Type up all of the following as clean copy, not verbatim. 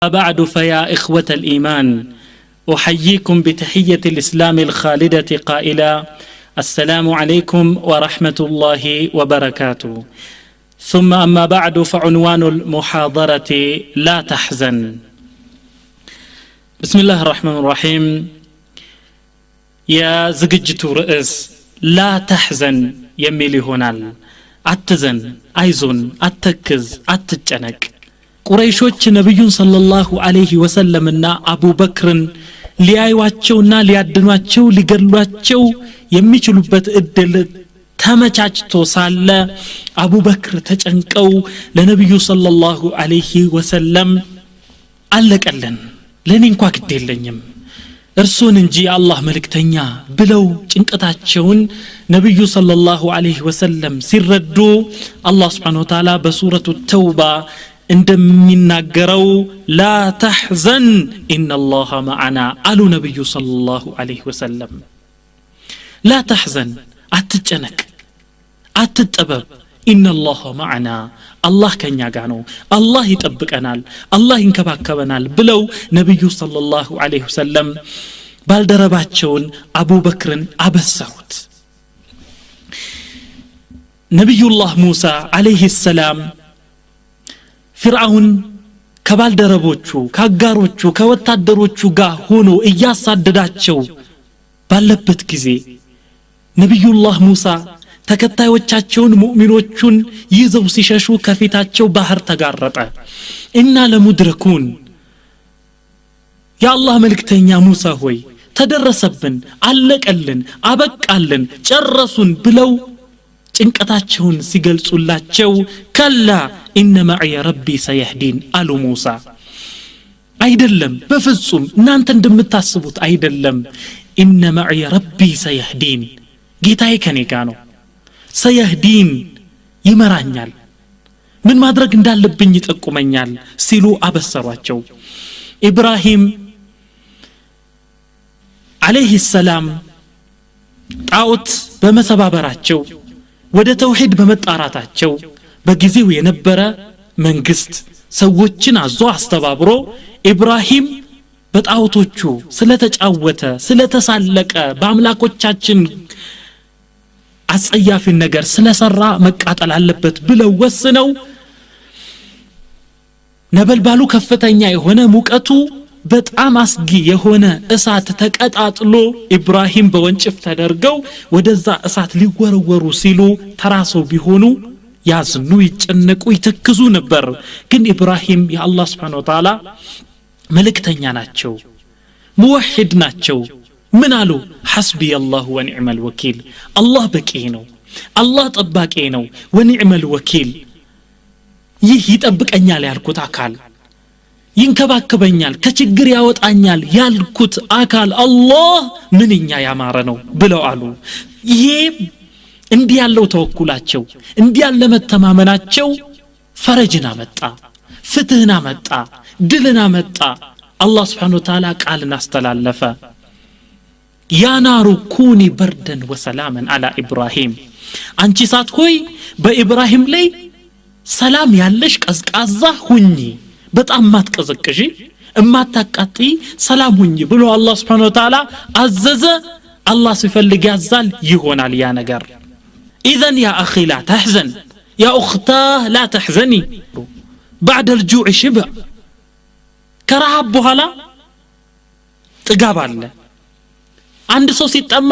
بعد فيا إخوة الإيمان أحييكم بتحية الإسلام الخالدة قائلا السلام عليكم ورحمة الله وبركاته ثم أما بعد فعنوان المحاضرة لا تحزن بسم الله الرحمن الرحيم يا زججت رئيس لا تحزن يميلي هنال أتزن أيزن أتكز أتجنك ቁረይሾች ነብዩን ሰለላሁ ዐለይሂ ወሰለምና አቡበክርን ሊያዩዋቸውና ሊያድኗቸው ሊገድሏቸው የሚችሉበት እድል ተመቻችቶ ሳለ አቡበክር ተጨንቀው ለነብዩ ሰለላሁ ዐለይሂ ወሰለም አለቀለን ለኔ እንኳን ግድ የለኝም እርሱን እንጂ አላህ መልእክተኛ ብለው ጭንቀታቸውን ነብዩ ሰለላሁ ዐለይሂ ወሰለም ሲረዱ አላህ Subhanahu Wa Ta'ala በሱረቱ ተውባ እንደሚናገረው لا تحزن إن الله معنا አሉ ነብዩ ሰለላሁ ዐለይሂ ወሰለም لا تحزن አትጨነቅ አትጠበብ إن الله معنا አላህ ከኛ ጋር ነው አላህ ይጠብቀናል አላህ ይንከባከበናል ብለው ነብዩ ሰለላሁ ዐለይሂ ወሰለም ባልደረባቸውን አቡበክርን አበሰሩት ነብዩላህ ሙሳ ዐለይሂ ሰላም ፍርዓውን ከባልደረቦቹ ካጋሮቹ ከወታደሮቹ ጋር ሆኖ እያሳደዳቸው ባለበት ጊዜ ነብዩላህ ሙሳ ተከታዮቻቸውን ሙእሚኖቹን ይዘው ሲሸሹ ከፊታቸው ባህር ተጋረጠ እና ለሙድረኩን ያአላህ መልእክተኛ ሙሳ ሆይ ተደረሰብን አለቀልን አበቃልን ጨረሱን ብለው ጭንቀታቸውን ሲገልጹላቸው ከላ ኢነ ማዕየ ረቢ ሰየህዲን አሉ ሙሳ አይደለም በፍጹም እናንተ እንደምታስቡት አይደለም ኢነ ማዕየ ረቢ ሰየህዲን ጌታዬ ከኔ ጋር ነው ሰየህዲን ይመራኛል ምን ማድረግ እንዳለብኝ ይጠቁመኛል ሲሉ አበሰሯቸው ኢብራሂም ዐለይሂ ሰላም ጣዖት በመሰባበራቸው ወደ ተውሂድ በመጣራታቸው በጊዜው የነበረ መንግስት ሰዎችን አዞ አስተባብሮ ኢብራሂም በጣዖቶቹ ስለተጫወተ ስለተሳለቀ በአምላኮቻችን አጸያፊ ነገር ስለሰራ መቃጠል አለበት ብለው ወስነው ነበልባሉ ከፍተኛ የሆነ ሙቀቱ በጣም አስጊ የሆነ እሳት ተቀጣጥሎ ኢብራሂም በወንጭፍ ተደርገው ወደዛ እሳት ሊወረወሩ ሲሉ ተራሰው ቢሆኑ ያዝኑ ይጨነቁ ይተክዙ ነበር ግን ኢብራሂም የአላህ Subhanahu Wa Ta'ala መልእክተኛ ናቸው ሙወሂድ ናቸው ምን አሉ ሐስቢ አላህ ወኒዕመል ወኪል አላህ በቂ ነው አላህ ጠባቂ ነው ወኒዕመል ወኪል ይህ ይጠብቀኛል ያልኩት አካል ይንከባከበኛል ከችግር ያወጣኛል ያልኩት አካል አላህ ምንኛ ያማረ ነው ብለው አሉ ይሄ እንዲህ ያለው ተወኩላቸው እንዲህ ያለ መተማመናቸው ፈረጅና መጣ ፍትህና መጣ ድልና መጣ አላህ Subhanahu Wa Ta'ala ቃልን አስተላለፈ ያ ናሩ ኩኒ በርደን ወሰላመን አላ ኢብራሂም አንቺ ሳት ሆይ በኢብራሂም ላይ ሰላም ያለሽ ቀዝቃዛ ሁኚ በጣም ማትቀዘቅጂ እማታቃጢ ሰላም ሁኚ ብሎ አላህ Subhanahu Wa Ta'ala አዘዘ አላህ ሲፈልግ ያዛል ይሆናል ያ ነገር اذا يا اخي لا تحزن يا اختاه لا تحزني بعد الجوع شبع كرهب بهلا ጥጋብ አለ አንድ ሰው ሲጠማ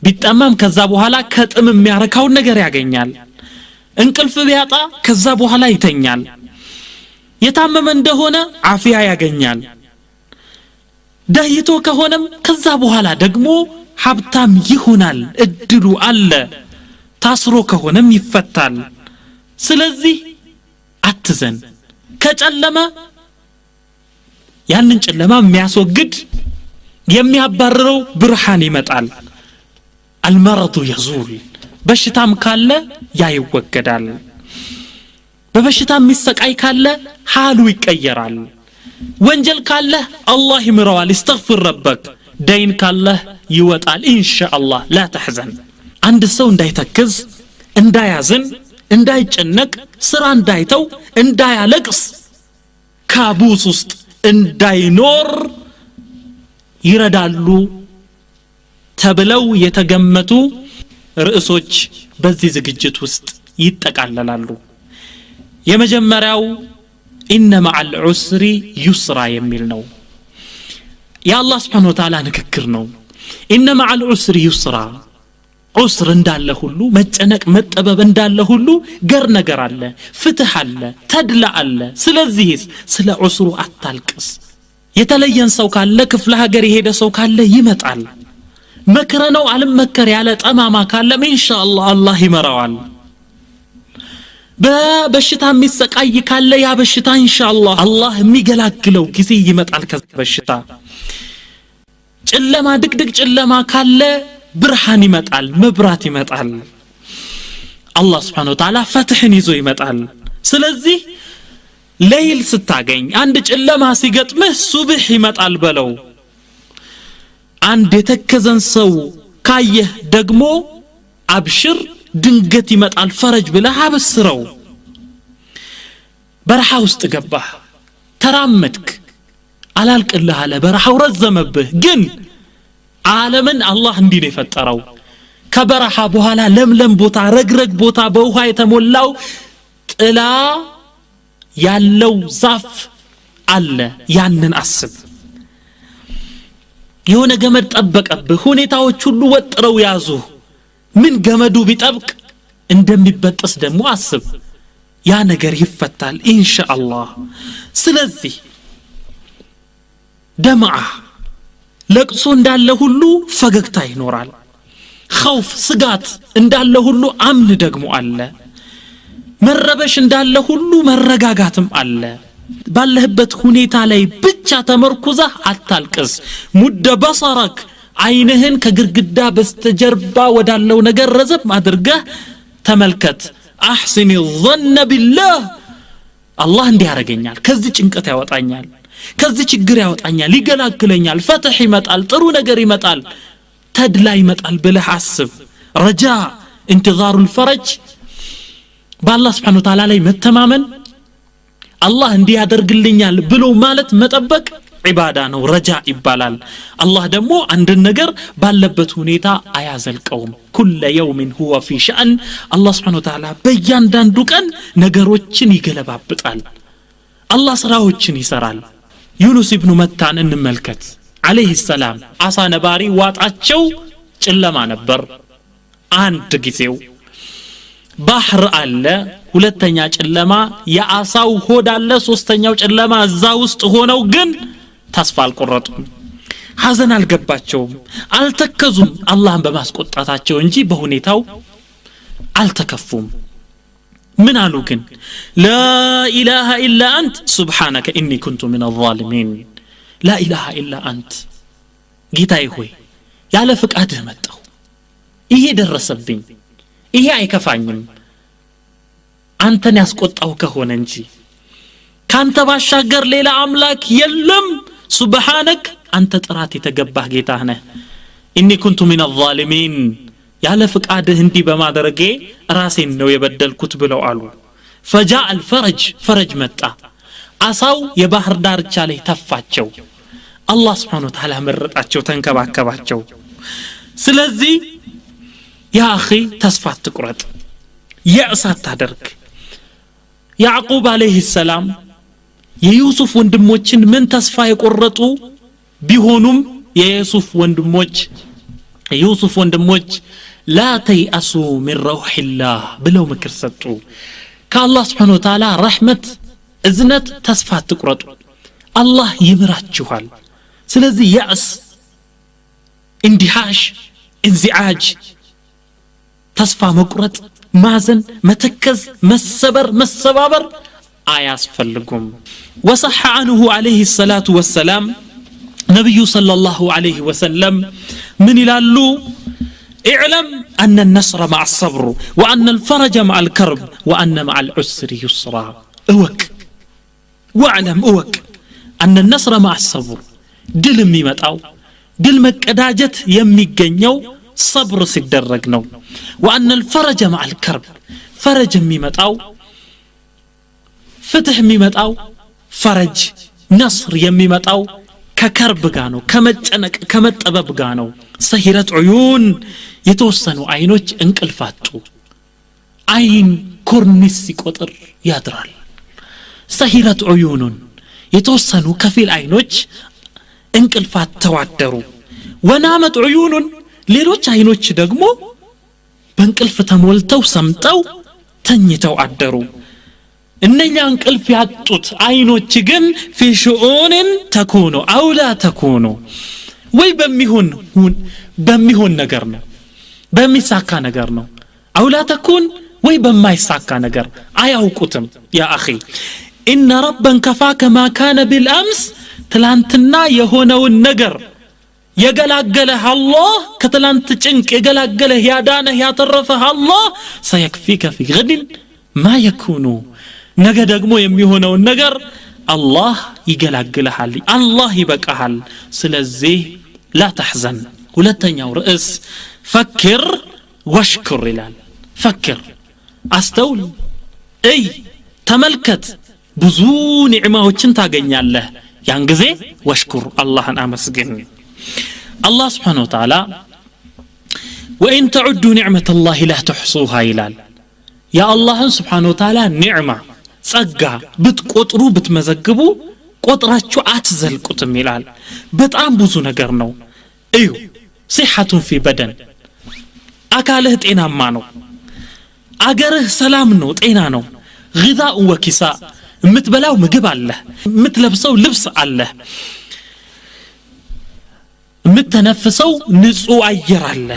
ቢጠማም ከዛ በኋላ ከጥም የሚያረካው ነገር ያገኛል እንቅልፍ ቢያጣ ከዛ በኋላ ይተኛል የታመመ እንደሆነ አፊያ ያገኛል ዳይቶ ከሆነም ከዛ በኋላ ደግሞ ሀብታም ይሆናል እድሉ አለ ታስሮ ከሆነም ይፈታል ስለዚህ አትዘን ከጨለማ ያንን ጨለማ የሚያስወግድ የሚያባርረው ብርሃን ይመጣል المرض يزول በሽታም ካለ ያ ይወገዳል በበሽታ የሚሰቃይ ካለ ሐሉ ይቀየራል ወንጀል ካለ አላህ ይምረዋል استغفر ربك ደይን ካለ ይወጣል ኢንሻአላህ لا تحزن አንድ ሰው እንዳይተክዝ እንዳያዝን እንዳይጨነቅ ስራ እንዳይተው እንዳያለቅስ ካቡስ ውስጥ እንዳይኖር ይረዳሉ ተብለው የተገመቱ ርዕሶች በዚህ ዝግጅት ውስጥ ይጠቃለላሉ የመጀመሪያው ኢነ መዐል ዑስሪ ዩስራ የሚል ነው የአላህ Subhanahu Wa Ta'ala ንግግር ነው ኢነ መዐል ዑስሪ ዩስራ ዑስር እንዳለ ሁሉ መጨነቅ መጠበብ እንዳለ ሁሉ ገር ነገር አለ ፍትህ አለ ተድላ አለ ስለዚህ ስለ ዑስሩ አታልቅስ የተለየን ሰው ካለ ክፍለ ሀገር የሄደ ሰው ካለ ይመጣል መከረነው አልመከር ያለ ጠማማ ካለ ኢንሻአላህ አላህ ይመራዋል በበሽታ የሚሰቃይ ካለ ያ በሽታ ኢንሻአላህ አላህ የሚገላግለው ጊዜ ይመጣል ከበሽታ ጨለማ ድቅድቅ ጨለማ ካለ ብርሃን ይመጣል መብራት ይመጣል አላህ Subhanahu Wa Ta'ala ፈትህን ይዞ ይመጣል ስለዚህ ሌሊት ስታገኝ አንድ ጨለማ ሲገጥምህ ሱብህ ይመጣል በለው አንድ የተከዘን ሰው ካየህ ደግሞ አብሽር ድንገት ይመጣል ፈረጅ ብለህ አበስረው በረሃ ውስጥ ገባህ ተራመድክ አላልቅልህ አለ በረሃው ረዘመብህ ግን ዓለምን አላህ እንዲህ ነው የፈጠረው ከበረሃ በኋላ ለምለም ቦታ ረግረግ ቦታ በውሃ የተሞላው ጥላ ያለው ዛፍ አለ ያንን አስብ የሆነ ገመድ ጠበቀብህ ሁኔታዎች ሁሉ ወጥረው ያዙ ምን ገመዱ ቢጠብቅ እንደሚበጥስ ደግሞ አስብ ያ ነገር ይፈታል ኢንሻአላህ ስለዚህ ደምዓ ለቅሶ እንዳለ ሁሉ ፈገግታ ይኖራል خوف ስጋት እንዳለ ሁሉ አምን ደግሞ አለ መረበሽ እንዳለ ሁሉ መረጋጋትም አለ ባለህበት ሁኔታ ላይ ብቻ ተመርኩዘህ አታልቅስ ሙደ በصرك አይንህን ከግርግዳ በስተጀርባ ወዳለው ነገር ረዘብ አድርገህ ተመልከት احسن الظن بالله አላህ እንዲያረጋኛል ከዚህ ጭንቀት ያወጣኛል ከዚህ ችግር ያወጣኛል ይገላግለኛል ፈትህ ይመጣል ጥሩ ነገር ይመጣል ተድላ ይመጣል ብለህ አስብ ረጃ انتظار الفرج በአላህ Subhanahu Wa Ta'ala ላይ መተማመን አላህ እንዲያደርግልኛል ብሎ ማለት መጠበቅ ዒባዳ ነው ረጃ ይባላል አላህ ደግሞ አንድ ነገር ባለበት ሁኔታ አያዘልቀውም ኩለ يوم هو في شأن አላህ Subhanahu Wa Ta'ala በእያንዳንዱ ቀን ነገሮችን ይገለባብጣል አላህ ስራዎችን ይሰራል ዩኑስ ኢብኑ መታን እንመልከት عليه السلام አሳ ነባሪ ዋጣቸው ጨለማ ነበር አንድ ጊዜው ባህር አለ ሁለተኛ ጨለማ የአሳው ሆድ አለ ሶስተኛው ጨለማ እዛ ውስጥ ሆነው ግን ተስፋ አልቆረጡም ሐዘን አልገባቸውም አልተከዙም አላህን በማስቆጣታቸው እንጂ በሁኔታው አልተከፉም ምን አሉ ግን لا اله الا انت سبحانك اني كنت من الظالمين لا اله الا انت ጌታዬ ሆይ ያለ ፍቃድህ መጣሁ ይሄ ደረሰብኝ ይሄ አይከፋኝም አንተን ያስቆጣው ከሆነ እንጂ ካንተ ባሻገር ሌላ አምላክ የለም ሱብሃንክ አንተ ጥራት የተገባህ ጌታ ነህ ኢኒ ኩንቱ ሚን الظالمين ያለ ፍቃድህ እንዲ በማድረጌ ራሴን ነው የበደልኩት ብለው አሉ فجاء الفرج فرج መጣ አሳው የባህር ዳርቻ ላይ ተፋቸው አላህ Subhanahu Wa Ta'ala መረጣቸው ተንከባከባቸው ስለዚህ ያ اخي ተስፋ አትቁረጥ የእሳት ታደርግ ያዕቁብ አለይሂ ሰላም የዩሱፍ ወንድሞችን ምን ተስፋ የቆረጡ ቢሆኑም የዩሱፍ ወንድሞች لا تيأسوا من روح الله ብለው ምክር ሰጡ ከአላህ Subhanahu Wa Ta'ala ረህመት እዝነት ተስፋ አትቁረጡ አላህ ይምራችኋል ስለዚህ ያእስ እንዲሃሽ እንዚዓጅ ተስፋ መቁረጥ ማዘን መተከዝ መሰባበር አያስፈልጉም وصح عنه عليه الصلاة والسلام نبي صلى الله عليه وسلم من ይላሉ اعلم أن النصر مع الصبر وأن الفرج مع الكرب وأن مع العسر يسرا اوك واعلم اوك أن النصر مع الصبر ድል የሚመጣው ድል መቀዳጀት የሚገኘው صبر ሲደረግ ነው وأن الفرج مع الكرب فرج የሚመጣው ፍትህ የሚመጣው ፈረጅ ነስር የሚመጣው ከከርብ ጋር ነው ከመጨነቅ ከመጠበብ ጋር ነው ሰሂረት ዑዩን የተወሰኑ አይኖች እንቅልፋጡ አይን ኮርኒስ ሲቆጥር ያድራል ሰሂረት ዑዩኑን የተወሰኑ ከፊል አይኖች እንቅልፋት ተዋደሩ ወናመት ዑዩኑን ሌሎች አይኖች ደግሞ በእንቅልፍ ተሞልተው ሰምጠው ተኝተው አደሩ እነኛ እንቅልፍ ያጡት አይኖች ግን في شؤون تكون او لا تكون ወይ በሚሆን ነገር ነው በሚሳካ ነገር ነው او لا تكون ወይ በማይሳካ ነገር አያውቁትም ያ اخي ان ربا كفاك ما كان بالامس ትላንትና የሆነውን ነገር يغلاغله الله كتلانت ጭንቅ يغلاغله ያዳነህ ያተረፈህ الله سيكفيك في غد ما يكون ነገ ደግሞ የሚሆነውን ነገር አላህ ይገላግልሃል አላህ ይበቃሃል ስለዚህ لا تحزن ሁለተኛው ርዕስ فكر واشكر ይላል فكر አስተውል እይ ተመልከት ብዙ ኒዕማዎችን ታገኛለህ ያን ጊዜ ወሽኩር አላህን አመስግን الله سبحانه وتعالى وإن تعدوا نعمة الله لا تحصوها ይላል يا الله سبحانه وتعالى نعمة ጸጋ ብትቆጥሩ ብትመዘግቡ ቆጥራችሁ አትዘልቁትም ይላል በጣም ብዙ ነገር ነው እዩ صحة في بدن አካልህ ጤናማ ነው አገርህ ሰላም ነው ጤና ነው غذاء وكساء የምትበላው ምግብ አለ የምትለብሰው ልብስ አለ የምትተነፍሰው ንጹህ አየር አለ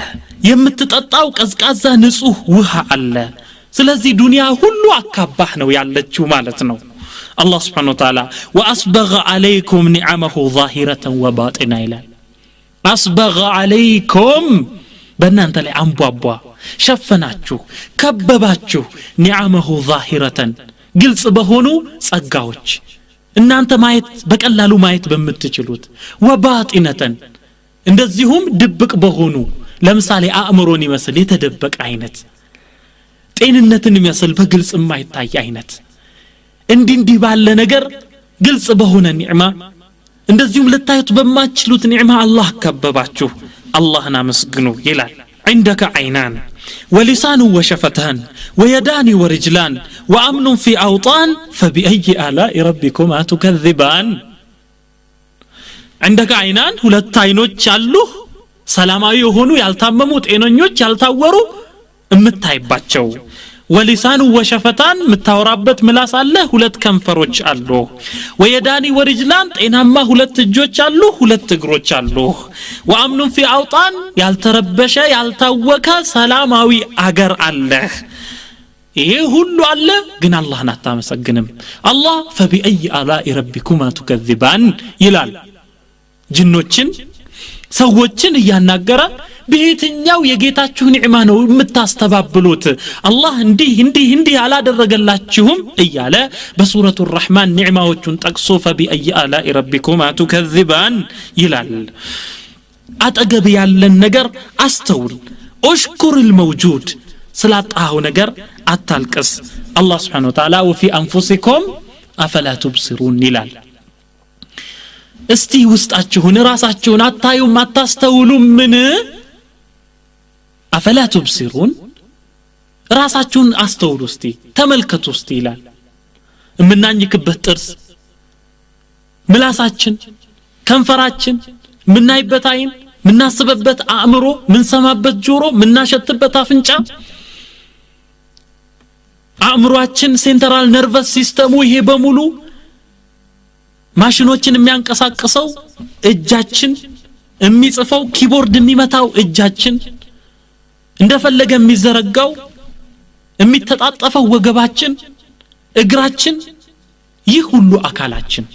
የምትጠጣው ቀዝቃዛ ንጹህ ውሃ አለ ስለዚህ ዱንያ ሁሉ አካባህ ነው ያለችው ማለት ነው الله سبحانه وتعالى وأسبغ عليكم نعمه ظاهرة وباطنة إلى أسبغ عليكم بنانت لي أنبوابوا شفناتشو كبباتشو نعمه ظاهرة قلص بهونو ጸጋዎች እናንተ ማየት በቀላሉ ማየት በመትችሉት وباطنة እንደዚሁም ድብቅ በሆኑ ለምሳሌ አእምሮን ይመስል የተደበቀ አይነት ጤንነትን የሚያስል በግልጽ የማይታይ አይነት እንዲህ ባለ ነገር ግልጽ በሆነ ኒዕማ እንደዚሁም ለታዩት በማችሉት ኒዕማ አላህ ከበባችሁ አላህን አመስግኑ ይላል عندك عينان ولسان وشفتان ويدان ورجلان وأمن في أوطان فبأي آلاء ربكما تكذبان عندك عينان ሁለት አይኖች አሉ ሰላማዊ የሆኑ ያልታመሙ ጤነኞች ያልታወሩ እምታይባቸው ولسان وشفتان متاورابت ملاس الله ሁለት ከንፈሮች አሉ ويدان ورجلان ጤናማ ሁለት እጆች አሉ ሁለት እግሮች አሉ وأمن في أوطان ያልተረበሸ ያልታወከ ሰላማዊ አገር አለ ይሄ ሁሉ አለ ግን አላህን አታመሰግንም አላህ فبأي آلاء ربكما تكذبان ይላል ጅኖችን ሰዎችን ያናገረ በየትኛው የጌታችሁ ኒዕማ ነው የምታስተባብሉት አላህ እንዲህ አላደረገላችሁም እያለ በሱረቱ الرحمن ኒዕማዎቹን ጠቅሶ فبأي آلاء ربكما تكذبان ይላል አጠገብ ያለን ነገር አስተውል اشكر الموجود ስላጣው ነገር አታልቅስ አላህ Subhanahu Wa Ta'ala وفي أنفسكم أفلا تبصرون ይላል እስቲ ውስጣችሁን ራሳችሁን አታዩም አታስተውሉም ምን أفلا تبصرون ራሳችሁን አስተውሉ እስቲ ተመልከቱ እስቲ ይላል ምናኝክበት ጥርስ ምላሳችን ከንፈራችን ምናይበት አይን ምናስበበት አእምሮ ምንሰማበት ጆሮ ምናሸትበት አፍንጫ አእምሮአችን ሴንትራል ነርቨስ ሲስተሙ ይሄ በሙሉ ማሽኖችን የሚያንቀሳቅሰው እጃችን የሚጽፈው ኪቦርድ የሚመታው እጃችን እንደፈለገ የሚዘረጋው የሚተጣጣፈው ወገባችን እግራችን ይህ ሁሉ አካላችን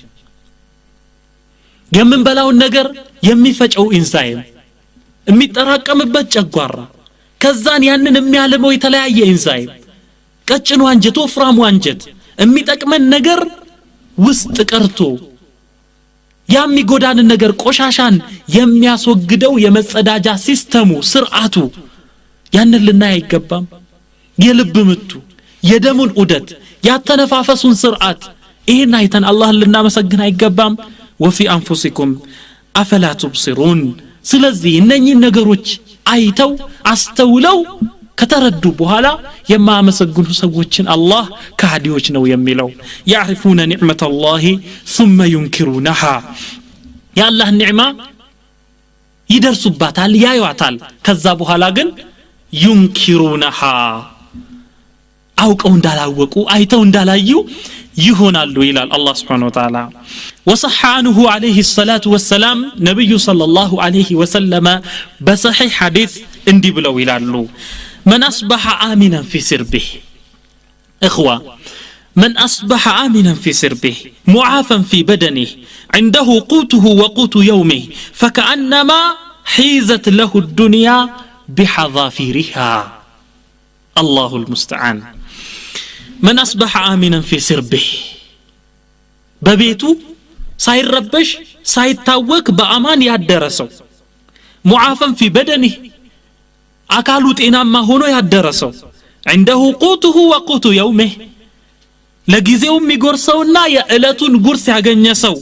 የምንበላውን ነገር የሚፈጨው ኢንዛይም የሚጠራቀምበት ጨጓራ ከዛን ያንን የሚያልመው የተለያየ ኢንዛይም ቀጭኑ አንጀት ወፍራሙ አንጀት የሚጠቅመን ነገር ውስጥ ቀርቶ የሚጎዳን ነገር ቆሻሻን የሚያስወግደው የመጸዳጃ ሲስተሙ ስርዓቱ ያንን ልናይ አይገባም የልብ ምቱ የደሙን ዑደት ያተነፋፈሱን ስርዓት ይሄን አይተን አላህን ልናመሰግን አይገባም? ወፊ አንፉሲኩም አፈላ ትብሲሩን። ስለዚህ እነኚህ ነገሮች አይተው አስተውለው ከተረዱ በኋላ የማያመሰግኑ ሰዎችን አላህ ከሃዲዎች ነው የሚለው። ያዕሪፉነ ኒዕመተ አላህ ثم ينكرونها። የአላህ ኒዕማ ይደርሱባታል ያዩዋታል፣ ከዛ በኋላ ግን ዩንኪሩነሃ አውቀው እንዳላወቁ አይተው እንዳላዩ ይሆናሉ ይላል አላህ Subhanahu Wa Ta'ala። وصح عنه عليه الصلاة والسلام نبي صلى الله عليه وسلم بصحيح حديث اندي بلو يلالو من أصبح آمنا في سربه، إخوة، من أصبح آمنا في سربه معافا في بدنه عنده قوته وقوت يومه فكأنما حيزت له الدنيا بحظافيرها. الله المستعان. من أصبح آمنا في سربه ببيتو ساير ربش ساير تاوك بأمان يادرسو، معافا في بدنه أكالوت إنما هونو يادرسو، عنده قوته وقوت يومه لجزيهم ميقرسونا يألتون قرس يغنيسو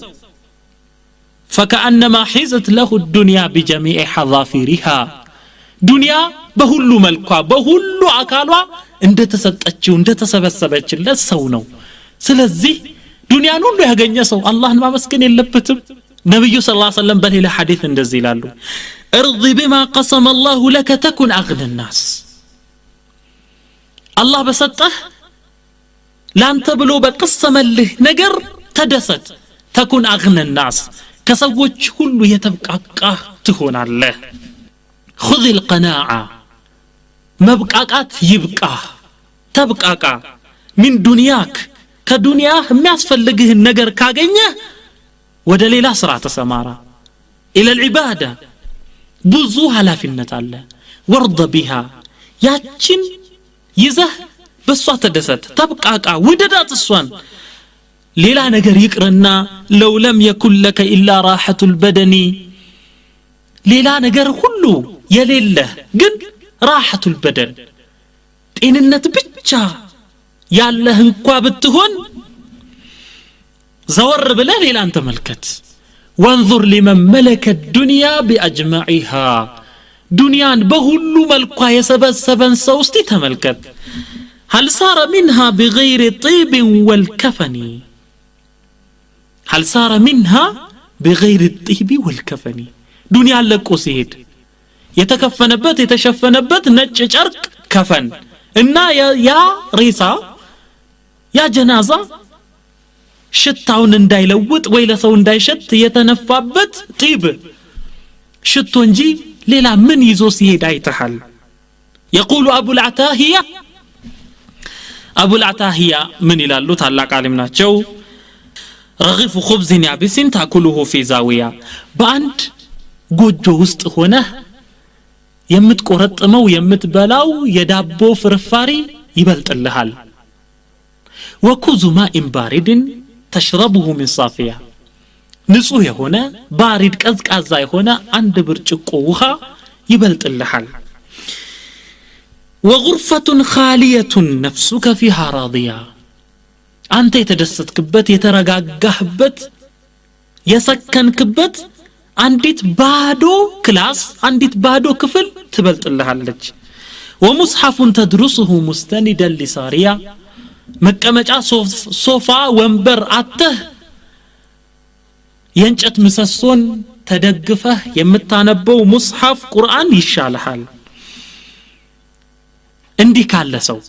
فكأنما حيزت له الدنيا بجميع حظافيرها. دنيا بهلو ملكوا بهلو أكالوا እንደ ተሰጠችው እንደ ተሰበሰበችለት ሰው ነው። ስለዚህ ዱንያን ሁሉ ያገኘ ሰው አላህን ማመስገን የለበትም? ነብዩ ሰለላሁ ዐለይሂ ወሰለም በሌላ ሐዲስ እንደዚህ ይላሉ፣ እርض بما قسم الله لك تكن اغنى الناس። አላህ በሰጠህ ላንተ ብሎ በቀሰመልህ ነገር ተደሰት። تكن اغنى الناس ከሰዎች ሁሉ የተብቃቃህ ትሆናለህ። خذ القناعة መብቃቃት ይብቃ ተብቃቃ። من دنياك ከዱንያ የሚያስፈልግህን ነገር ካገኘ ወደ ሌላ ስራ ተሰማራ። الى العباده ብዙ ኃላፊነት አለ። ወርض بها ያችን ይዘህ በሷ ተደሰት ተብቃቃ ውደዳት እሷን። ሌላ ነገር ይቅርና لو لم يكن لك الا راحه البدن ሌላ ነገር ሁሉ የሌለህ ግን راحة البدن ጤንነት ብቻ ያለህ እንኳ ብትሆን ዘወር ብለህ ሌላን ተመልከት። وانظر لمن ملك الدنيا بأجمعها ዱንያን በሁሉ መልኳ የሰበሰበን ሰው እስቲ ተመልከት። هل صار منها بغير طيب والكفن هل صار منها بغير الطيب والكفن ዱንያን ለቆ ሲሄድ የተከፈነበት የተሸፈነበት ነጭ ጨርቅ ከፈን እና ያ ሬሳ ያ ጀናዛ ሽታውን እንዳይለውጥ ወይ ለሰው እንዳይሸት የተነፋበት ጢብ ሽቶ እንጂ ሌላ ምን ይዞ ሲሄድ አይተሃል? يقول أبو العتاهية من ይላሉ ታላቅ ዓሊም ናቸው። رغيف خبز يابس تأكله في زاوية በአንድ ጎጆ ውስጥ ሆነ የምትቆረጥመው የምትበላው የዳቦ ፍርፋሪ ይበልጥልሃል። وكوز ماء بارد تشربه من صافية ንጹህ የሆነ ባሪድ ቀዝቃዛ የሆነ አንድ ብርጭቆ ውሃ ይበልጥልሃል። وغرفة خالية نفسك فيها راضية አንተ የተደሰትክበት የተረጋጋህበት የሰከንክበት አንዲት ባዶ ክላስ አንዲት ባዶ ክፍል ትበልጥልሃለች። ومصحف تدرسه مستندا لساريا መቀመጫ ሶፋ ወንበር አተህ የእንጨት ምሰሶን ተደግፈህ የምታነበው ሙስሐፍ ቁርአን ይሻልሃል። እንዲህ ካለ ሰው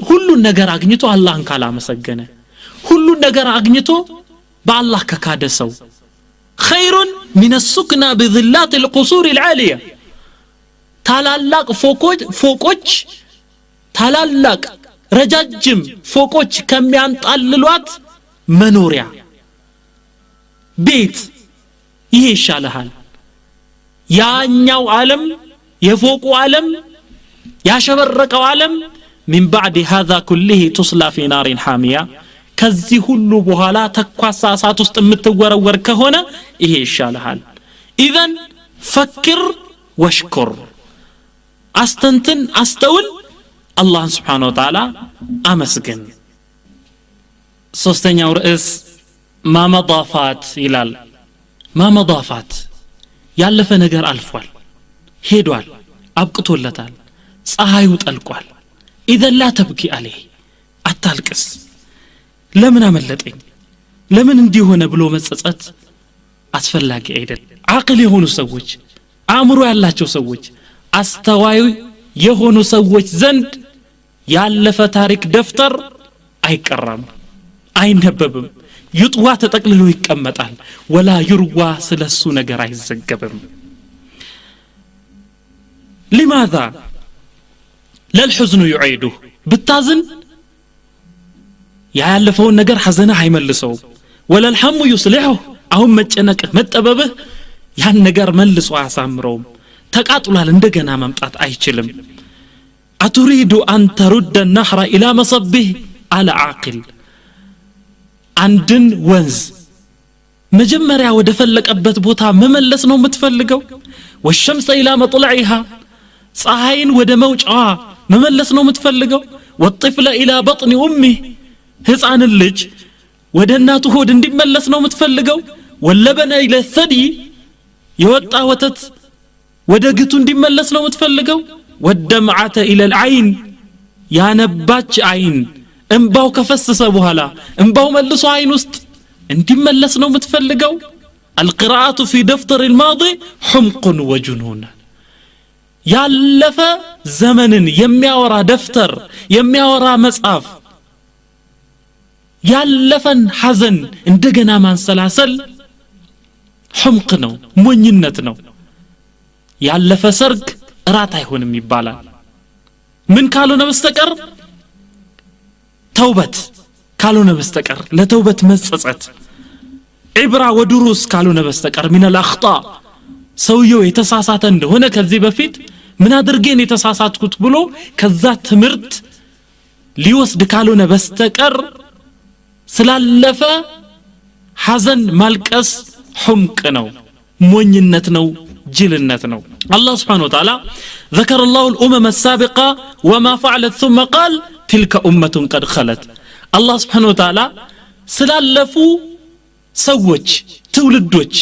ሁሉን ነገር አግኝቶ አላህን ካላመሰገነ ሁሉን ነገር አግኝቶ በአላህ ከካደ ሰው خير من السكنى بظلات القصور العالية ታላላቅ ፎቆች ታላላቅ ረጃጅም ፎቆች ከሚያንጣልሏት መኖሪያ ቤት ይሄ ይሻልሃል። ያኛው ዓለም የፎቁ ዓለም ያሸበረቀው ዓለም من بعد هذا كله تصلى في نار حامية ከዚህ ሁሉ በኋላ ተኳሳ እሳት ውስጥ የምትወረወር ከሆነ ይሄ ይሻልሃል። اذا فكر واشكر አስተውል الله سبحانه وتعالى أمسكن ሶስተኛው ርዕስ ማመዳፋት ይላል ማመዳፋት ያለፈ ነገር አልፏል ሄዷል አብቅቶለታል ፀሐዩ ጠልቋል اذا لا تبكي عليه አታልቅስ ለምን አመለጠኝ ለምን እንዲህ ሆነ ብሎ መጸጸት አስፈላጊ አይደል አቅል የሆኑ ሰዎች አእምሮ ያላቸው ሰዎች አስተዋይ የሆኑ ሰዎች ዘንድ ያለፈ ታሪክ ደፍተር አይቀራም አይነበብም ይጥዋ ተጠቅልሎ ይቀመጣል ወላ ይርዋ ስለሱ ነገር አይዘገብም لماذا للحزن يعيده بتازن ያለፈውን ነገር ሐዘና አይመልሰው ولا الهم يصلحه አሁን መጨነቅ መጠበብህ ያን ነገር መልሶ አሳምረው ተቃጥሏል እንደገና መምጣት አይችልም أتريد أن ترد النهر إلى مصبه على عاقل عندن ونز مجمريا ወደ ፈለቀበት ቦታ መመለስ ነው የምትፈልገው والشمس إلى مطلعها ፀሐይን ወደ መውጫዋ መመለስ ነው የምትፈልገው والطفل إلى بطن أمه ህፃን ልጅ ወደ እናቱ ሆድ እንዲመለስ ነው የምትፈልገው واللبن إلى الثدي የወጣ ወተት ወደ ግቱ እንዲመለስ ነው የምትፈልገው والدمعة إلى العين يا نباتش عين انباو كفسس بوهلا انباو ملسو عين وست انتي ملسنو متفلقو القراءة في دفتر الماضي حمق وجنون يالفا زمن يمياورا دفتر يمياورا مصاف يالفن حزن اندقنا من سلاسل حمق نو منينت نو يالفا سرق ራት አይሆንም ይባላል ምን ካልሆነ በስተቀር ተውበት ካልሆነ በስተቀር ለተውበት መጸጸት ኢብራ ወዱሩስ ካልሆነ በስተቀር من الاخطاء ሰውየው የተሳሳተ እንደሆነ ከዚህ በፊት ምን አድርጌን የተሳሳትኩት ብሎ ከዛ ትምርት ሊወስድ ካልሆነ በስተቀር ስላለፈ ሐዘን ማልቀስ حمق ነው ሞኝነት ነው جلنت نو الله سبحانه وتعالى ذكر الله الأمم السابقة وما فعلت ثم قال تلك أمة قد خلت الله سبحانه وتعالى سلالفو سوج تولدوج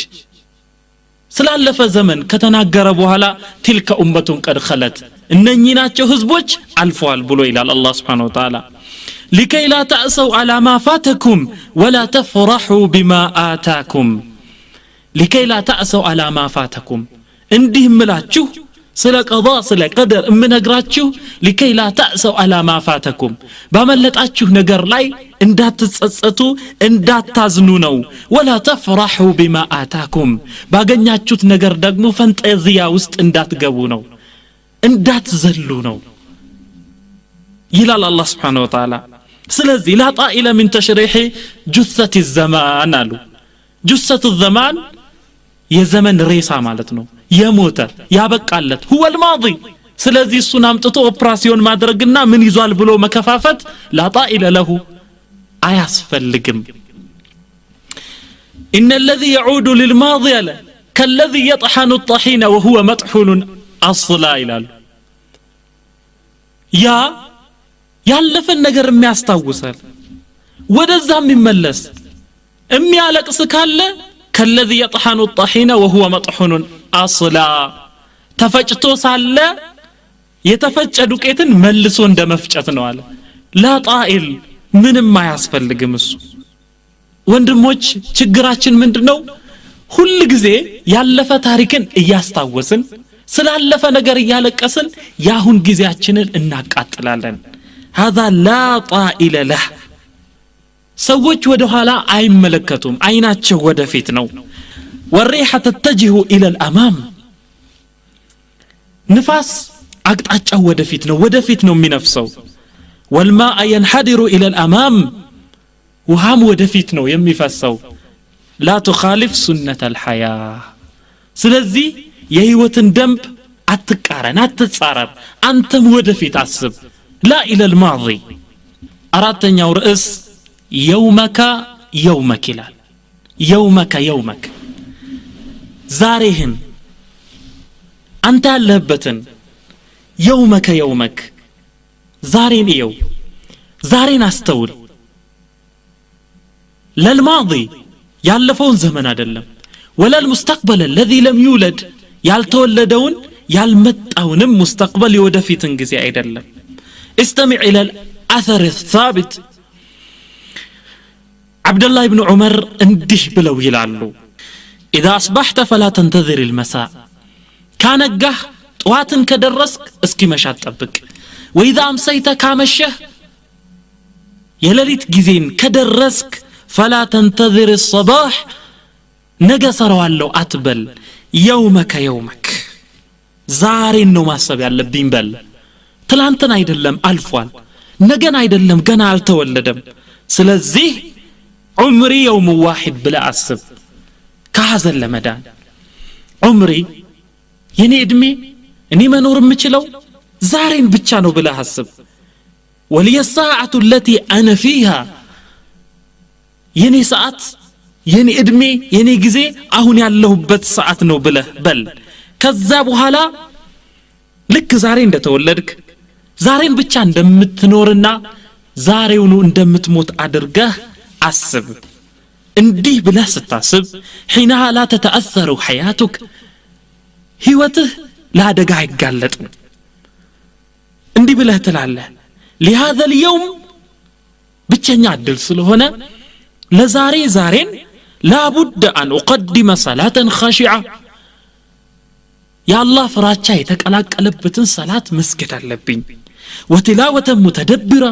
سلالف زمن كتناقر بوهلا تلك أمة قد خلت إنني ناتشو هزبوج الفوال بلو إلى الله سبحانه وتعالى لكي لا تأسوا على ما فاتكم ولا تفرحوا بما آتاكم لكي لا تأسوا على ما فاتكم اندهم ملاتشو سلا قضاء سلا قدر امنقراتشو لكي لا تأسوا على ما فاتكم باملتاتشو نقر لاي اندات تتسطو اندات تازنونو ولا تفرحوا بما آتاكم باقنياتشو نقر دقمو فانتازيا وست اندات قبونو اندات زلونو يلال الله سبحانه وتعالى سلازي لا طائل من تشريح جثة الزمان قالوا جثة الزمان የዘመን ሬሳ ማለት ነው የሞተ ያበቃለት هو الماضي ስለዚህ እሱን አምጥቶ ኦፕራሲዮን ማድረግና ምን ይዟል ብሎ መከፋፈት لا طائل له አያስፈልግም ان الذي يعود للماضي كالذي يطحن الطحين وهو مطحون اصلا ይላል ያ ያለፈን ነገር የሚያስታውሳል ወደዛም ይመለስ የሚያለቅስ ካለ كالذي يطحن الطحين وهو مطحون اصلا تفجتو ሳለ የተፈጨ ዱቄትን መልሶ እንደመፍጨት ነው አለ لا طائل ምንም ማያስፈልግም እሱ ወንድሞች ችግራችን ምንድነው ሁሉ ጊዜ ያለፈ ታሪክን እያስታወስን ስላለፈ ነገር እያለቀስን ያሁን ጊዜያችንን እናቃጥላለን هذا لا طائل له ሰዎች ወደ ኋላ አይመለከቱም አይናቸው ወደፊት ነው والريحة تتجه الى الامام نفاس አቅጣጫው ወደፊት ነው የሚነፍሰው والماء ينحدر الى الامام وهم ወደፊት ነው የሚፈሰው لا تخالف سنة الحياة ስለዚህ የህይወትን ደንብ አትቃረን አትጻረር አንተም ወደፊት አስብ لا الى الماضي አራተኛው ርዕስ يومك يومك ይላል يومك ዛሬህን አንተ ያለህበትን يومك ዛሬን ይው ዛሬን አስተውል للماضي ያለፈውን ዘመን አይደለም ولا المستقبل الذي لم يولد ያልተወለደውን ያልመጣውንም مستقبل የወደፊትን ጊዜ አይደለም استمع الى الاثر الثابت عبد الله بن عمر እንዲህ ብለው ይላሉ اذا اصبحت فلا تنتظر المساء ካነጋህ ጠዋትን ከደረስክ እስኪ መሻት ጠብቅ واذا امسيت ካመሸህ የሌሊት ጊዜን ከደረስክ فلا تنتظر الصباح ነገ ሰራዋለሁ አትበል يومك يومك ዛሬን ነው ማሰብ ያለብኝ በል ትላንትን አይደለም አልፏል ነገን አይደለም ገና አልተወለደም ስለዚህ عمري يوم واحد بلا አስብ ከሐዘን ለመዳን عمري የኔ እድሜ እኔ መኖር የምችለው ዛሬን ብቻ ነው ብላ አስብ ولي الساعة التي أنا فيها የኔ ሰዓት የኔ እድሜ የኔ ጊዜ አሁን ያለሁበት ሰዓት ነው ብለህ በል ከዛ በኋላ ልክ ዛሬ እንደተወለድክ ዛሬን ብቻ እንደምትኖርና ዛሬውኑ እንደምትሞት አድርገህ አስብ እንዲህ ብለህ ስታስብ حينها لا تتأثر حياتك ህይወትህ ለአደጋ አይጋለጥም እንዲህ ብለህ ትላለህ لهذا اليوم ብቸኛ እድል ስለሆነ ለዛሬ ዛሬን لا بد أن أقدم صلاة خاشعة يا الله ፍራቻ የተቀላቀለበትን ሰላት መስገድ አለብኝ وتلاوة متدبرة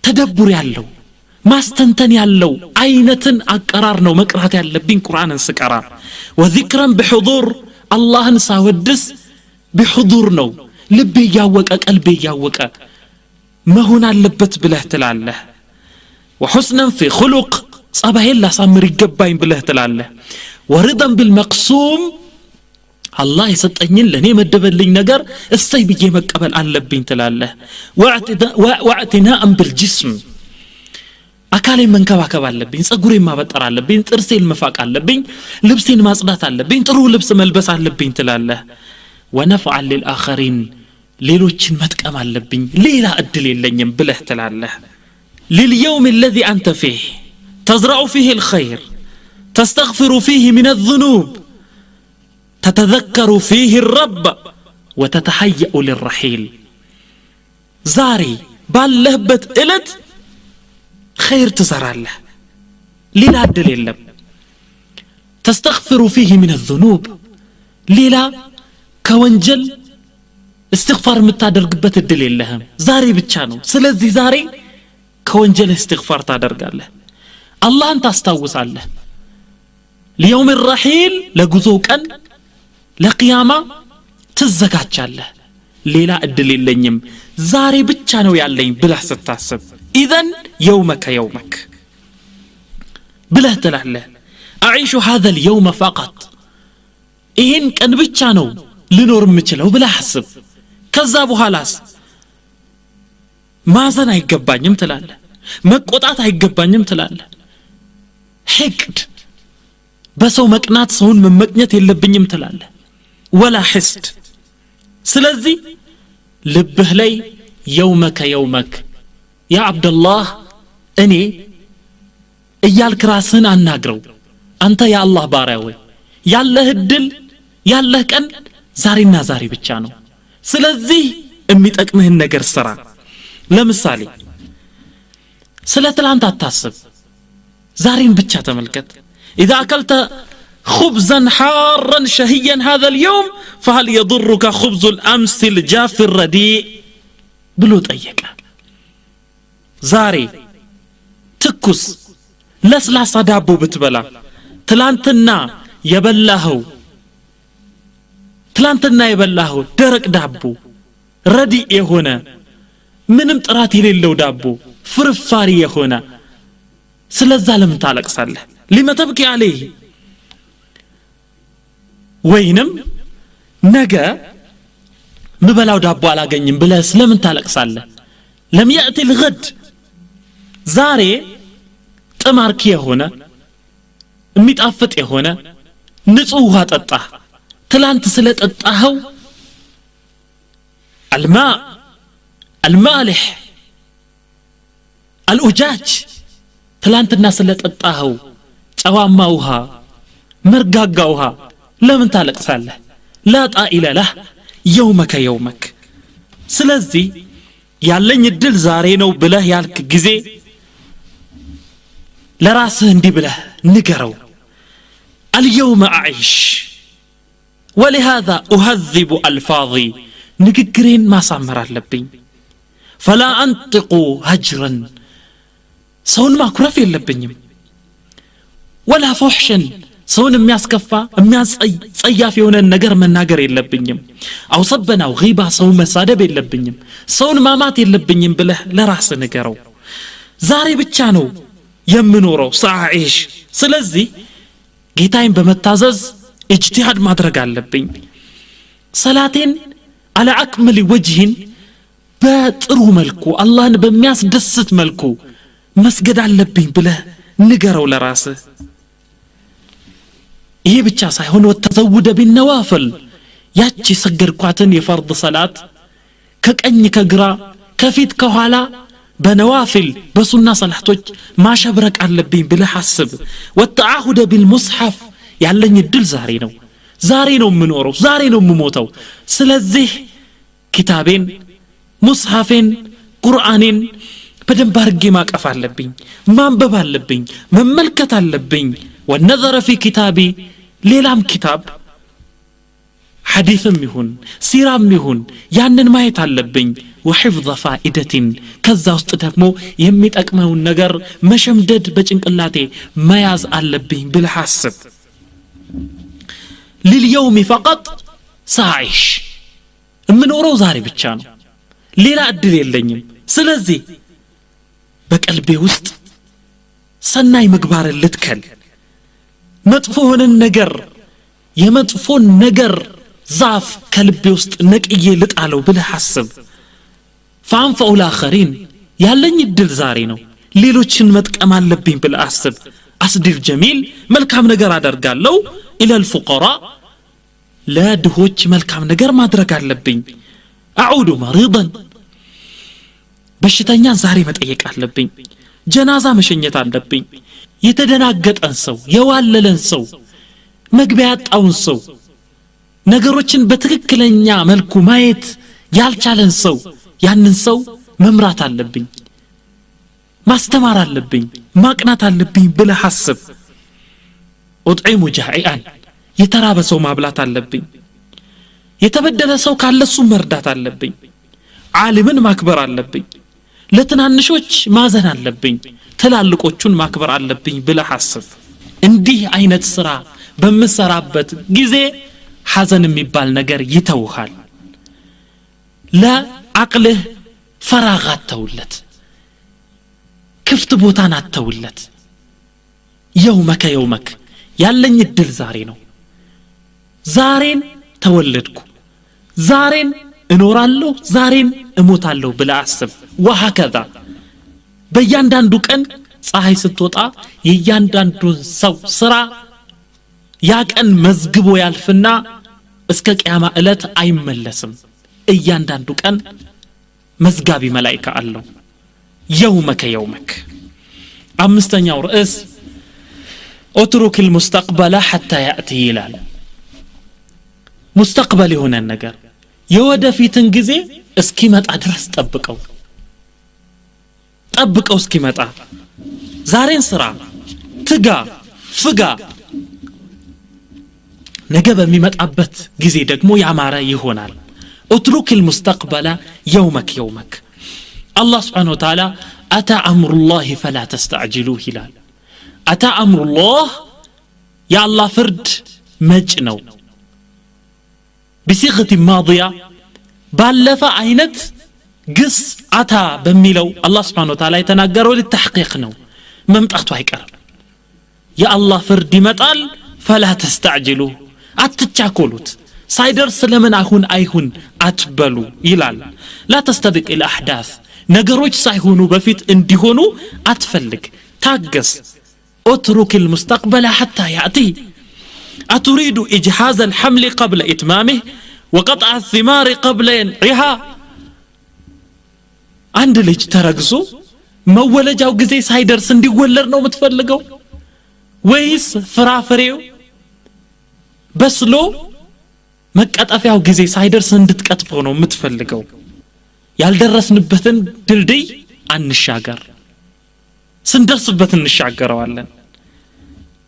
ተደብር ያለው ማስተንተን ያለው አይነትን አቀራር ነው መቅራት ያለብኝ ቁርአንን ስቀራ وذكرا بحضور አላህን ሳወድስ بحضور ነው ልቤ ያወቀ ቀልቤ ያወቀ መሆን አለበት ብለህ ትላለህ وحسنا في خلق صباحين لا سامر يغباين بله تلاله ورضا بالمقسوم الله يسطኝን ለኔ መደበልኝ ነገር እሰይ ብዬ መቀበል አለብኝ ትላለህ واعتناء بالجسم አካሌን መንከባከብ አለብኝ ጸጉሬን ማበጠር አለብኝ ጥርሴን መፋቅ አለብኝ ልብሴን ማጽዳት አለብኝ ጥሩ ልብስ መልበስ አለብኝ ትላለህ ونفعا للآخرين ሌሎችን መጥቀም አለብኝ ሌላ እድል የለኝም ብለህ ትላለህ لليوم الذي أنت فيه تزرع فيه الخير تستغفر فيه من الذنوب تتذكر فيه الرب وتتهيأ للرحيل زاري باللهبت إلت خير تزرع له للا الدل اللب تستغفر فيه من الذنوب للا كونجل استغفار متادرقبت الدل اللهم زاري بتشانو سلزي زاري كونجل استغفار تادرقاله الله انت استوصاله ليوم الرحيل لغزو كان لقيامه تزكاچاله ليلا ادل يلنيم زاري ብቻ ነው ያለኝ ብለህ ስታስብ اذن يومك يومك ብለህ ትላለህ اعيش هذا اليوم فقط ይሄን ቀን ብቻ ነው ልኖር የምችለው ብለህ አስብ ከዛ በኋላስ ማዘን አይገባኝም ትላለህ መቆጣት አይገባኝም ትላለህ حقد በሰው መቅናት ሰውን መመቅኘት የለብኝም ትላለህ ولا حسد ስለዚህ ልብህ ላይ يومك يومك يا عبد الله እኔ እያልክ ራስህን አናግረው አንተ ያ አላህ ባሪያ ወይ ያለህ እድል ያለህ ቀን ዛሬና ዛሬ ብቻ ነው ስለዚህ የሚጠቅምህን ነገር ስራ ለምሳሌ ስለ ትላንት አታስብ ዛሬን ብቻ ተመልከት اذا اكلت خبزا حارا شهيا هذا اليوم فهل يضرك خبز الامس الجاف الرديء بلو طيق ዛሬ ትኩስ ለስላሳ ዳቦ ብትበላ ትላንትና የበላኸው ደረቅ ዳቦ ረዲ የሆነ ምንም ጥራት የሌለው ዳቦ ፍርፋሪ የሆነ ስለዛ ለምን ታለቅሳለህ لما تبكي عليه ወይንም ነገ ምበላው ዳቦ አላገኝም ብለህ ስለምን ታለቅሳለህ لم يأتي الغد ዛሬ ጥማርክ የሆነ የሚጣፍጥ የሆነ ንጹህ ውሃ ጠጣ ትላንት ስለጠጣኸው الماء المالح الأجاج ትላንትና ስለጠጣኸው ጨዋማ ውሃ መርጋጋ ውሃ ለምን ታለቅሳለህ لا طائل له يومك يومك ስለዚህ ያለኝ እድል ዛሬ ነው ብለህ ያልክ ጊዜ ለራስህ እንዲህ ብለህ ንገረው اليوم أعيش ولهذا أهذب ألفاظي ንግግሬን ማሳመር አለብኝ فلا أنطق هجرا ሰውን ማኩረፍ የለብኝም ولا فحشا ሰውን የሚያስከፋ የሚያጸያፍ የሆነ ነገር መናገር የለብኝም አው ሰበናው غيبة ሰው መሳደብ የለብኝም ሰውን ማማት የለብኝም ብለህ ለራስ ንገረው ዛሬ ብቻ ነው የምኖረው ሳይሽ ስለዚህ ጌታዬን በመታዘዝ اجتهاد ማድረግ አለብኝ ሰላቴን على اكمل وجه በጥሩ መልኩ አላህን በሚያስደስት መልኩ መስገድ አለብኝ ብለህ ንገረው ለራስህ ይሄ ብቻ ሳይሆን ወተዘውደ بالنوافل ያቺ ሰገድኳትን የፈርድ ሰላት ከቀኝ ከግራ ከፊት ከኋላ በነዋፊል በሱና ሰላቶች ማሸብረቅ አለብኝ ብለህ አስብ ወተዓሁደ بالمصحف ያለኝ እድል ዛሬ ነው የምኖረው ዛሬ ነው የምሞተው ስለዚህ ኪታቤን ሙስሐፌን ቁርአኔን በደንብ አድርጌ ማቀፍ አለብኝ ማንበብ አለብኝ መመልከት አለብኝ والنظر في كتابي ሌላም ኪታብ ሐዲስም ይሁን ሲራም ይሁን ያንን ማየት አለብኝ وحفظ فائدة ከዛ ውስጥ ደግሞ የሚጠቅመውን ነገር መሸምደድ በጭንቅላቴ መያዝ አለብኝ ብለህ አስብ لليوم فقط ساعش የምኖረው ዛሬ ብቻ ነው ሌላ እድል የለኝም ስለዚህ በቀልቤ ውስጥ ሰናይ ምግባር ልትከል መጥፎውን ነገር የመጥፎን ነገር ዛፍ ከልቤ ውስጥ ነቅዬ ልጣለው ብለህ አስብ فانفع الاخرين ያለኝ እድል ዛሬ ነው ሌሎችን መጥቀም አለብኝ ብለህ አስብ አስዲል ጀሚል መልካም ነገር አደርጋለሁ الى الفقراء لا ድሆች መልካም ነገር ማድረግ አለብኝ اعود مريضا በሽተኛ ዛሬ መጠየቅ አለብኝ ጀናዛ መሸኘት አለብኝ የተደናገጠን ሰው የዋለለን ሰው መግቢያ ያጣውን ሰው ነገሮችን በትክክለኛ መልኩ ማየት ያልቻለን ሰው ያንን ሰው መምራት አለብኝ ማስተማር አለብኝ ማቅናት አለብኝ ብለህ አስብ اطعم جائعا የተራበ ሰው ማብላት አለብኝ የተበደለ ሰው ካለሱ መርዳት አለብኝ ዓሊምን ማክበር አለብኝ ለትናንሾች ማዘን አለብኝ ትላልቆቹን ማክበር አለብኝ ብለህ አስብ እንዲህ አይነት ስራ በመሰራበት ጊዜ ሐዘን የሚባል ነገር ይተውሃል ለአቅልህ ፈራጋት ተውለት ክፍት ቦታን አተውለት የውመክ ያለኝ እድል ዛሬ ነው ዛሬን ተወለድኩ ዛሬን እኖራለሁ ዛሬን እሞታለሁ ብለህ አስብ وهكذا በእያንዳንዱ ቀን ፀሐይ ስትወጣ የእያንዳንዱን ሰው ስራ ያ ቀን መዝግቦ ያልፍና እስከ ቂያማ እለት አይመለስም እያንዳንዱ ቀን መዝጋቢ መላእክት አለው የውመክ አምስተኛው ርዕስ اترك المستقبل حتى ياتي ይላል ሙስተቅበል የሆነ ነገር የወደፊትን ጊዜ እስኪመጣ ድረስ ጠብቀው እስኪመጣ ዛሬን ስራ ትጋ ፍጋ ነገ በሚመጣበት ጊዜ ደግሞ ያማረ ይሆናል اترك المستقبل يومك الله سبحانه وتعالى اتى امر الله فلا تستعجلوه ይላል اتى امر الله يا الله فرد መጭ ነው بصيغه ماضيه ባለፈ አይነት ግስ አታ በሚለው አላህ Subhanahu Wa Ta'ala የተናገረው ለተحقيق ነው መምጣቱ አይቀርም የአላህ ፍርድ ይመጣል فلا تستعجلوا አትቻኮሉት ሳይደርስ ለምን አሁን አይሁን አትበሉ ይላል لا تستبق الاحداث ነገሮች ሳይሆኑ በፊት እንዲሆኑ አትፈልግ ታገስ اترك المستقبل حتى ياتي اتريد اجهاز الحمل قبل اتمامه وقطع الثمار قبل ينعها عند ልጅ ተረግዞ መወለጃው ጊዜ ሳይደርስ እንዲወለድ ነው የምትፈልገው ወይስ ፍራፍሬው በስሎ መቀጠፊያው ጊዜ ሳይደርስ እንድትቀጥፈው ነው የምትፈልገው ያልደረስንበትን ድልድይ አንሻገር ስንደርስበት እንሻገረዋለን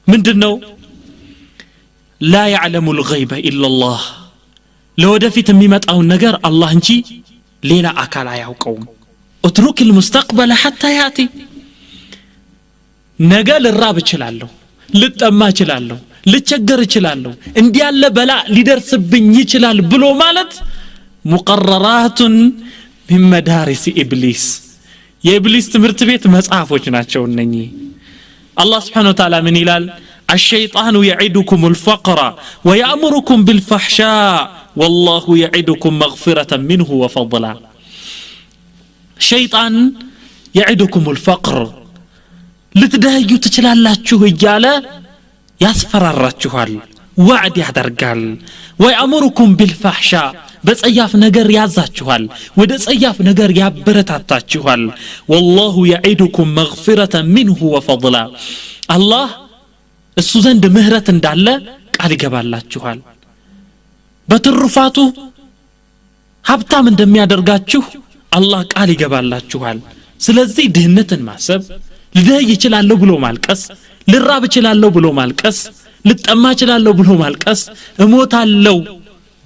ምንድነው لا يعلم الغيب إلا الله ለወደፊት የሚመጣው ነገር አላህ እንጂ ሌላ አካል አያውቀውም اترك المستقبل حتى ياتي ነገ ልራብ እችላለሁ ልጠማ እችላለሁ ልቸገር እችላለሁ እንዲያለ በላ ሊደርስብኝ ይችላል ብሎ ማለት مقررات من مدارس إبليس የኢብሊስ ትምህርት ቤት መጽሐፎች ናቸው እነኚህ الله سبحانه وتعالى من ይላል الشيطان يعدكم الفقر ويأمركم بالفحشاء والله يعدكم مغفرة منه وفضلا شيطان يعدكم الفقر ልትደህዩ ትችላላችሁ እያለ ያስፈራራችኋል ወዕድ ያደርጋል ويأمركم بالفحشاء በጸያፍ ነገር ያዛችኋል ወደ ጸያፍ ነገር ያበረታታችኋል والله يعدكم مغفرة منه وفضلا الله እሱ ዘንድ ምህረት እንዳለ ቃል ይገባላችኋል በትሩፋቱ ሀብታም እንደሚያደርጋችሁ አላህ ቃል ይገባላችኋል ስለዚህ ድህነትን ማሰብ ልደይ ይችላል ብሎ ማልቀስ ልራብ ይችላል ብሎ ማልቀስ ልጠማ ይችላል ብሎ ማልቀስ እሞታለሁ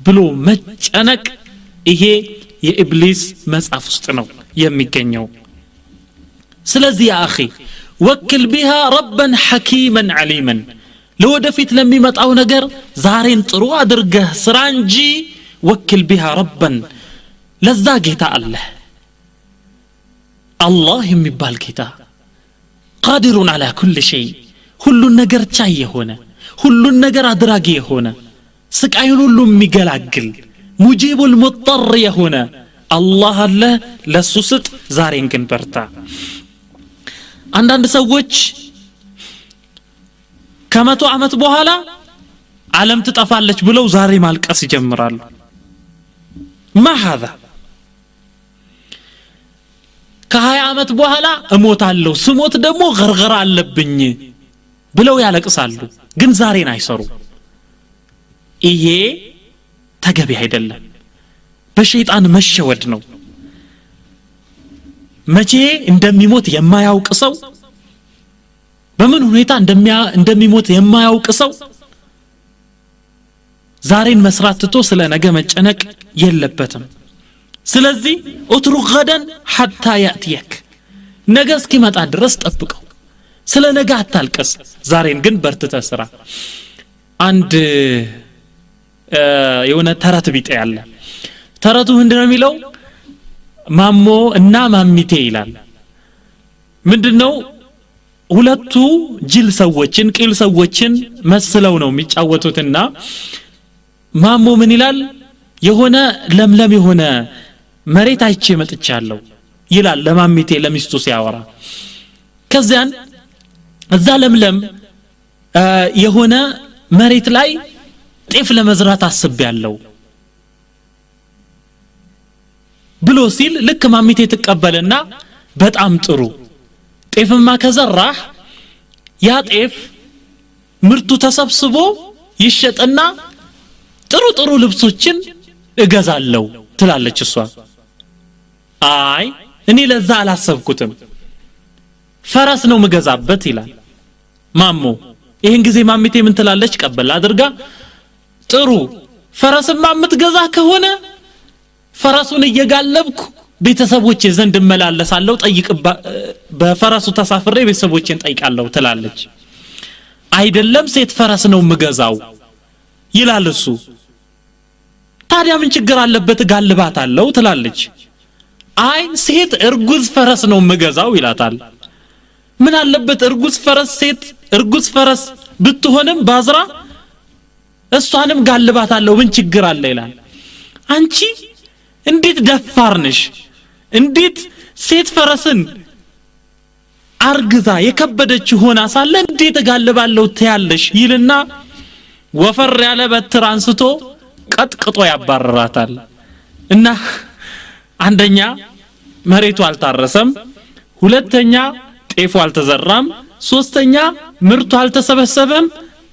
ብሎ መጨነቅ ይሄ የኢብሊስ መጽሐፍ ውስጥ ነው የሚገኘው ስለዚህ ያ اخي وكل بها ربا حكيما عليما ለወደፊት ለሚመጣው ነገር ዛሬን ጥሩ አድርገህ ስራ እንጂ وكل بها ربا ለዛ ጌታ አላህ የሚባል ጌታ قادر على كل شيء ሁሉን ነገር ቻይ የሆነ ሁሉን ነገር አድራጊ የሆነ ስቃዩን ሁሉ የሚገላግል ሙጂቡል ሙጠር የሆነ አላህ አለ ለሱ ስጥ ዛሬን ግን በርታ አንዳንድ ሰዎች ከመቶ ዓመት በኋላ ዓለም ትጠፋለች ብለው ዛሬ ማልቀስ ይጀምራሉ ما هذا ከ20 ዓመት በኋላ እሞታለሁ ስሞት ደግሞ ገርገራ አለብኝ ብለው ያለቅሳሉ ግን ዛሬን አይሰሩ ይሄ ተገቢ አይደለም በሸይጣን መሸወድ ነው መቼ እንደሚሞት የማያውቅ ሰው በምን ሁኔታ እንደሚሞት የማያውቅ ሰው ዛሬን መስራት ትቶ ስለ ነገ መጨነቅ የለበትም ስለዚህ اترك غدا حتى ياتيك ነገ እስኪመጣ ድረስ ጠብቀው ስለ ነገ አታልቀስ ዛሬን ግን በርትተ ስራ አንድ የሆነ ተረት ቢጤ ያለ ተረቱ ምንድነው የሚለው ማሞ እና ማሚቴ ይላል ምንድነው ሁለቱ ጅል ሰዎችን ቂል ሰዎችን መስለው ነው የሚጫወቱትና ማሞ ምን ይላል የሆነ ለምለም የሆነ መሬት አይቼ መጥቻለሁ ይላል ለማሚቴ ለሚስቱ ሲያወራ ከዚያን እዛ ለምለም የሆነ መሬት ላይ ጤፍ ለመዝራት አስቤያለሁ ብሎ ሲል ልክ ማሚቴ ተቀበለና በጣም ጥሩ ጤፍማ ከዘራህ ያ ጤፍ ምርቱ ተሰብስቦ ይሸጥና ጥሩ ጥሩ ልብሶችን እገዛለሁ ትላለች እሷ አይ እኔ ለዛ አላሰብኩትም ፈረስ ነው መገዛበት ይላል ማሞ ይሄን ጊዜ ማሚቴ ምን ትላለች ቀበል አድርጋ ጥሩ ፈረስማ የምትገዛ ከሆነ ፈረሱን እየጋለብኩ ቤተሰቦቼ ዘንድ መላለሳለሁ ጠይቅ በፈረሱ ተሳፍሬ ቤተሰቦቼን ጠይቃለሁ ትላለች አይደለም ሴት ፈረስ ነው መገዛው ይላል እሱ ታዲያ ምን ችግር አለበት ጋልባታለሁ ትላለች አይ ሴት እርጉዝ ፈረስ ነው መገዛው ይላታል ምን አለበት እርጉዝ ፈረስ ሴት እርጉዝ ፈረስ ብትሆንም ባዝራ እሷንም ጋልባታለሁ ምን ችግር አለ ይላል አንቺ እንዴት ደፋር ነሽ እንዴት ሴት ፈረስን አርግዛ የከበደች ሆና ሳለ እንዴት ጋልባለሁ ትያለሽ ይልና ወፈር ያለ በትር አንስቶ ቀጥቅጦ ያባረራታል እና አንደኛ መሬቱ አልታረሰም ሁለተኛ ጤፉ አልተዘራም ሶስተኛ ምርቱ አልተሰበሰበም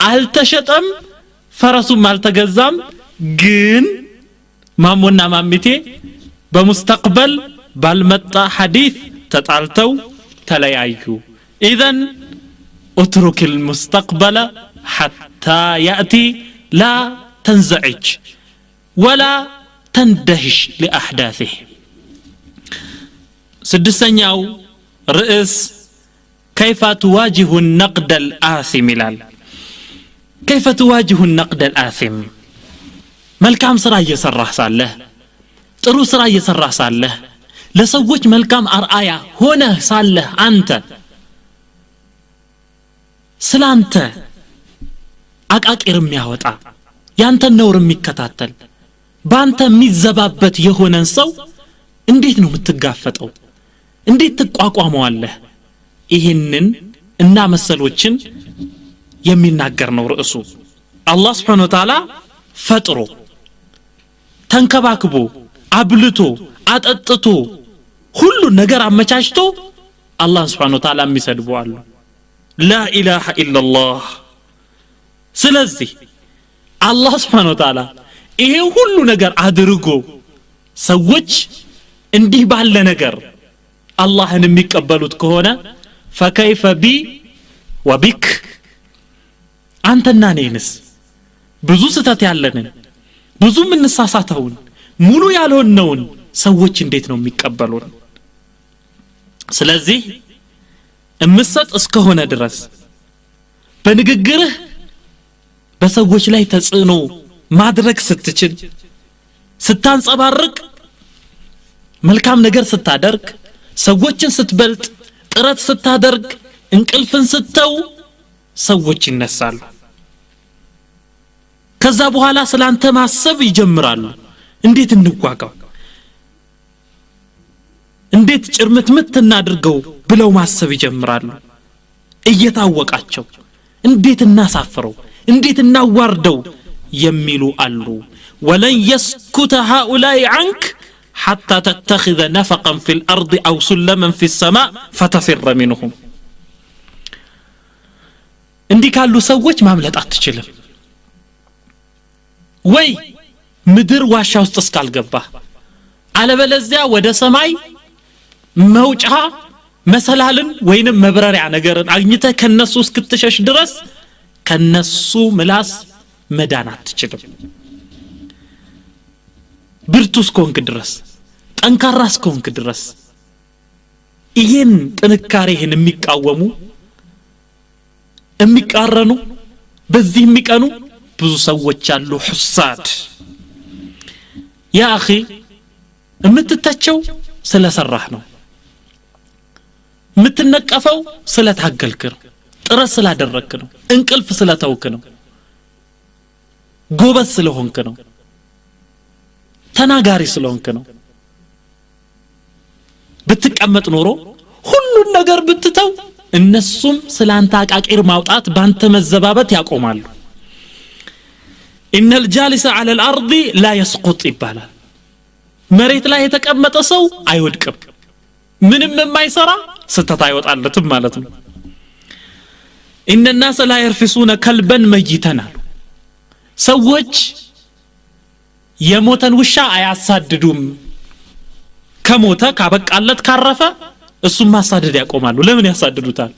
አልተሸጠም ፈረሱም አልተገዛም ግን ማሞና ማሚቴ በሙስተቅበል ባልመጣ ሐዲስ ተጣልተው ተለያዩ اذا اترك المستقبل حتى ياتي لا تنزعج ولا تندهش لاحداثه سدسنياو رئيس كيف تواجه النقد الآثم لال كيف تواجه النقد الآثم ملكام سرا يسرح صالح ጥሩ ስራ እየሰራህ ሳለህ ለሰዎች መልካም አርአያ ሆነ ሳለህ አንተ ስላንተ አቃቂር የሚያወጣ ያንተ ነውር የሚከታተል ባንተ የሚዘባበት የሆነን ሰው እንዴት ነው የምትጋፈጠው እንዴት ትቋቋመዋለህ ይሄንን እና መሰሎችን የሚናገር ነው ርዕሱ አላህ Subhanahu Wa Ta'ala ፈጥሮ ተንከባክቦ አብልቶ አጠጥቶ ሁሉ ነገር አመቻችቶ አላህ Subhanahu Wa Ta'ala የሚሰድቡ አሉ لا اله الا الله ስለዚህ አላህ Subhanahu Wa Ta'ala ይሄ ሁሉ ነገር አድርጎ ሰዎች እንዲህ ባለ ነገር አላህን የሚቀበሉት ከሆነ فكيف بي وبك አንተና ነኝስ ብዙ ስተት ያለንን ብዙ ምንሳሳተውን ሙሉ ያልሆነውን ሰዎች እንዴት ነው የሚቀበሉን ስለዚህ እምሰጥ እስከሆነ ድረስ በንግግርህ በሰዎች ላይ ተጽዕኖ ማድረግ ስትችል ስታንጸባርቅ መልካም ነገር ስታደርግ ሰዎችን ስትበልጥ ጥረት ስታደርግ እንቅልፍን ስተው ሰዎች ይነሳሉ ከዛ በኋላ ስላንተ ማሰብ ይጀምራሉ እንዴት እንዋጋው እንዴት ጭርምትምት እናድርገው ብለው ማሰብ ይጀምራሉ እየታወቃቸው እንዴት እናሳፍረው እንዴት እናዋርደው የሚሉ አሉ ولن يسكت هؤلاء عنك حتى تتخذ نفقا في الأرض أو سلما في السماء فتفر منهم እንዲህ ካሉ ሰዎች ማምለጥ አትችልም ወይ ምድር ዋሻ ውስጥ እስካልገባ አለበለዚያ ወደ ሰማይ መውጫ መሰላልን ወይንም መብረሪያ ነገርን አግኝተ ከነሱ እስክትሸሽ ድረስ ከነሱ ምላስ መዳን አትችልም ብርቱስ ኮንክ ድረስ ጠንካራስ ኮንክ ድረስ ይሄን ጥንካሬህን የሚቃወሙ የሚቃረኑ በዚህ የሚቀኑ ብዙ ሰዎች አሉ ሁሳድ ያ اخي እምትተቸው ስለሰራህ ነው ምትነቀፈው ስለታገልክ ነው ጥረት ስላደረክ ነው እንቅልፍ ስለተውክ ነው ጎበዝ ስለሆንክ ነው ተናጋሪ ስለሆንክ ነው ብትቀመጥ ኖሮ ሁሉን ነገር ብትተው እነሱም ስላንተ አቃቂር ማውጣት ባንተ መዘባበት ያቆማሉ ان الجالس على الارض لا يسقط ይባላል መሬት ላይ የተቀመጠ ሰው አይወድቅም ምንም የማይሰራ ስተት አይወጣለትም ማለት ነው ان الناس لا يرفسون كلبا ميتا ሰዎች የሞተን ውሻ አያሳድዱም ከሞተ ካበቃለት ካረፈ እሱም ማሳደድ ያቆማሉ ለምን ያሳድዱታል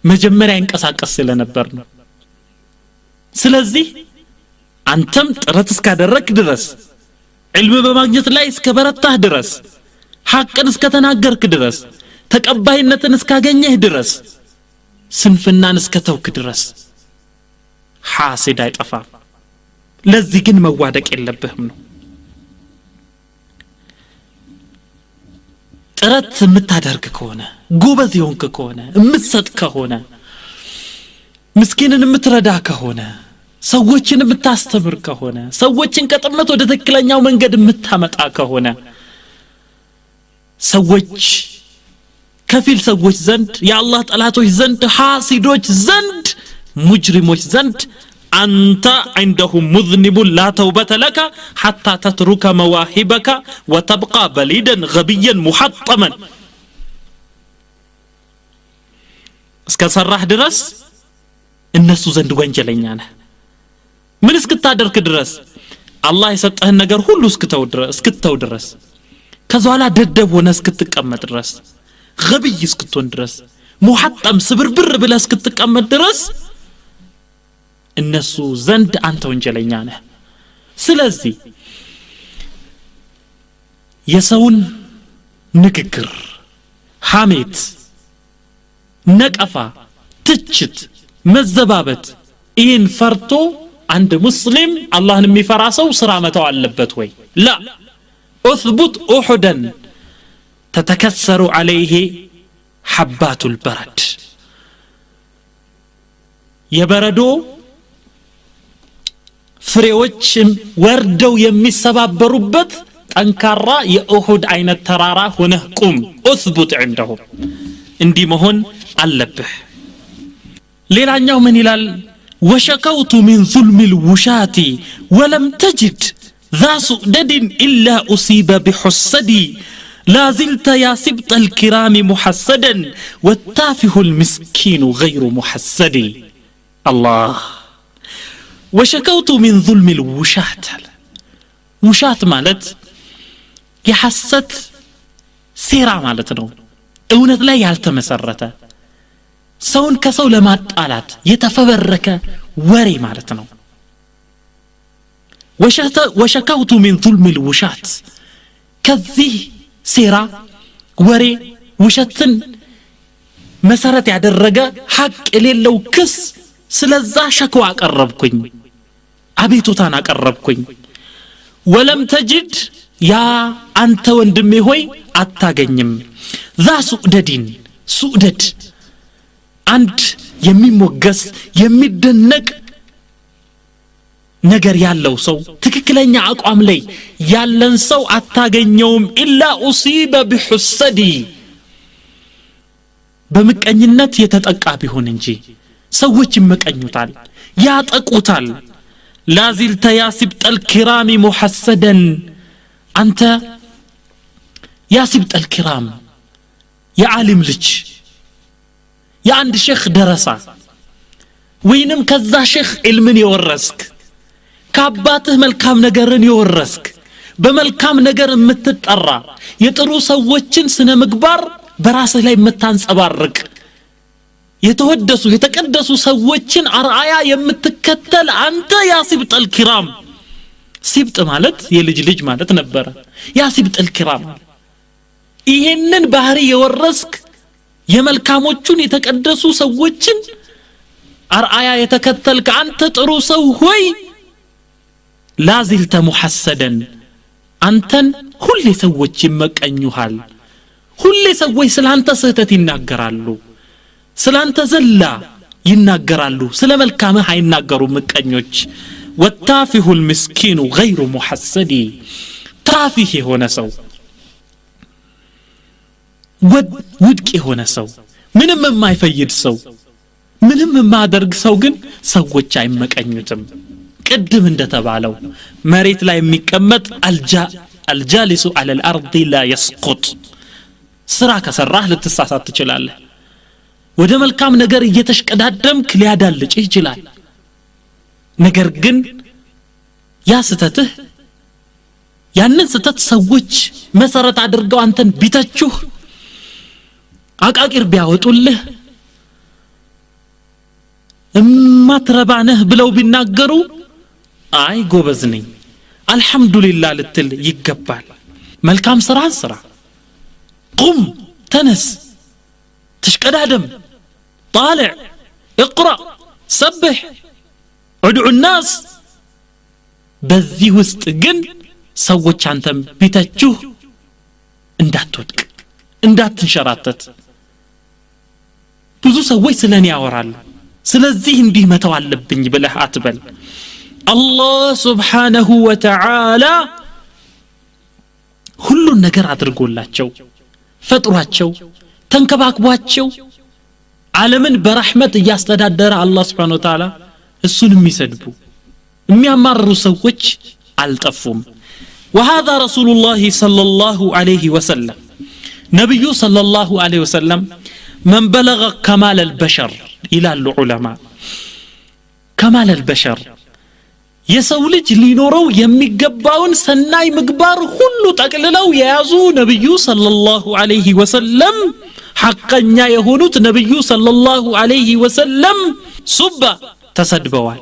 መጀመሪያ እንቀሳቀስ ስለነበር ነው ስለዚህ አንተም ጥረት እስካደረክ ድረስ علم በማግኘት ላይ እስከበረታህ ድረስ ሐቅን እስከተናገርክ ድረስ ተቀባይነትን እስካገኘህ ድረስ ስንፍናን እስከተውክ ድረስ ሐሰድ አይጠፋም ለዚህ ግን መዋደቅ የለብህም ነው ጥረት የምታደርግ ከሆነ ጎበዝ ይሆንክ ከሆነ የምትሰጥ ከሆነ ምስኪንን የምትረዳ ከሆነ ሰዎችን የምታስተምር ከሆነ ሰዎችን ከጥመት ወደ ትክክለኛው መንገድ የምታመጣ ከሆነ ሰዎች ከፊል ሰዎች ዘንድ የአላህ ጠላቶች ዘንድ ሐሲዶች ዘንድ ሙጅሪሞች ዘንድ أنت عندهم مذنب لا توبة لك حتى تترك مواهبك وتبقى بليدا غبيا محطما እስከሰራህ ድረስ እነሱ ዘንድ ወንጀለኛ ነህ ምን እስክታደርክ ድረስ አላህ የሰጠህን ነገር ሁሉ እስክተው ድረስ ከዛላ ደደብ ሆነ እስክትቀመጥ ድረስ غبي እስክትሆን ድረስ ሙሐጠም ስብርብር ብለህ እስክትቀመጥ ድረስ እነሱ ዘንድ አንተ ወንጀለኛ ነህ ስለዚህ የሰውን ንግግር ሐሜት ነቀፋ ትችት መዘባበት ይህን ፈርቶ አንድ ሙስሊም አላህን የሚፈራ ሰው ስራ መተው አለበት ወይ لا اثبت احدا تتكسر عليه حبات البرد የበረዶ ፍሬዎች ወርደው የሚሰባበሩበት ጠንካራ የኡሁድ አይነት ተራራ ሆነህ ቁም اثبت عندهم እንዲህ መሆን አለብህ ሌላኛው ምን ይላል وشكوت من ظلم الوشاة ولم تجد ذا سؤدد إلا أصيب بحسدي لا زلت يا سبط الكرام محسدا والتافه المسكين غير محسدي الله وشكوت من ظلم الوشاة وشاة مالت يحسد سيرا مالتنو እውነት ላይ ያልተመሰረተ ሰውን ከሰው ለማጣላት የተፈበረከ ወሬ ማለት ነው وشكوت من ظلم الوشات ከዚህ ሴራ ወሬ ውሸትን መሰረት ያደረገ ሐቅ የሌለው ክስ ስለዛ ሸክዋ አቀረብኩኝ አቤቱታን አቀረብኩኝ ወለም ተጅድ ያ አንተ ወንድሜ ሆይ አታገኝም ذا سؤددين سؤدد አንድ የሚሞገስ የሚደነቅ ነገር ያለው ሰው ትክክለኛ አቋም ላይ ያለን ሰው አታገኘውም ኢላ ኡሲበ ቢሁሰዲ በመቀኝነት የተጠቃ ቢሆን እንጂ ሰዎች ይመቀኙታል ያጠቁታል ላዚልተ ያሲብጠል ኪራሚ ሙሐሰደን አንተ ያሲብጠል ኪራም የዓሊም ልጅ የአንድ ሼኽ ደረሳ ወይንም ከዛ ሼኽ ኢልምን የወረስክ ከአባትህ መልካም ነገርን የወረስክ በመልካም ነገር የምትጠራ የጥሩ ሰዎችን ስነ ምግባር በራስህ ላይ የምታንጸባርቅ የተወደሱ የተቀደሱ ሰዎችን አርአያ የምትከተል አንተ ያ ሲብጠል ኪራም ሲብጥ ማለት የልጅ ልጅ ማለት ነበር ያ ሲብጠል ኪራም ይሄንን ባህሪ የወረስክ የመልካሞቹን የተቀደሱ ሰዎችን አርአያ የተከተልክ አንተ ጥሩ ሰው ሆይ ላዚልተ ሙሐሰደን አንተን ሁሌ ሰዎች ይመቀኙሃል ሁሌ ሰዎች ስላንተ ስህተት ይናገራሉ ስላንተ ዘላ ይናገራሉ ስለ መልካምህ አይናገሩም ምቀኞች والتافه المسكين غير محسد تافه የሆነ ሰው ውድቅ የሆነ ሰው ምንም የማይፈይድ ሰው ምንም የማያደርግ ሰው ግን ሰዎች አይመቀኙትም ቅድም እንደተባለው መሬት ላይ የሚቀመጥ الجالس على الارض لا يسقط ስራ ከሰራህ ልትሳሳት ትችላለህ ወደ መልካም ነገር እየተሽቀዳደምክ ሊያዳልጭህ ይችላል ነገር ግን ያ ስተትህ ያንን ስተት ሰዎች መሰረት አድርገው አንተን ቢተቹህ አቃቂር ቢያወጡልህ ማትረባነህ ብለው ቢናገሩ አይ ጎበዝ ነኝ አልহামዱሊላህ ልትል ይገባል መልካም ስራን ስራ قم تنس تشقدادم طالع اقرا سبح ادعو الناس በዚህ ውስጥ ግን ሰዎች አንተም ቢተቹህ እንዳትወድቅ እንዳትንሸራተት ብዙ ሰዎች ስለኔ ያወራሉ ስለዚህ እንዲህ መተው አለብኝ ብለህ አትበል አላህ Subhanahu Wa Ta'ala ሁሉን ነገር አድርጎላቸው ፈጥሯቸው ተንከባክቧቸው ዓለምን በረህመት ያስተዳደረ አላህ Subhanahu Wa Ta'ala እሱን የሚሰድቡ የሚያማርሩ ሰዎች አልጠፉም وهذا رسول الله صلى الله عليه وسلم نبي صلى الله عليه وسلم من بلغ كمال البشر إلى العلماء كمال البشر የሰው ልጅ ሊኖረው የሚገባውን ሰናይ ምግባር ሁሉ ጠቅልለው የያዙ ነብዩ ሰለላሁ ዐለይሂ ወሰለም ሐቀኛ የሆኑት ነብዩ ሰለላሁ ዐለይሂ ወሰለም ሱባ ተሰድበዋል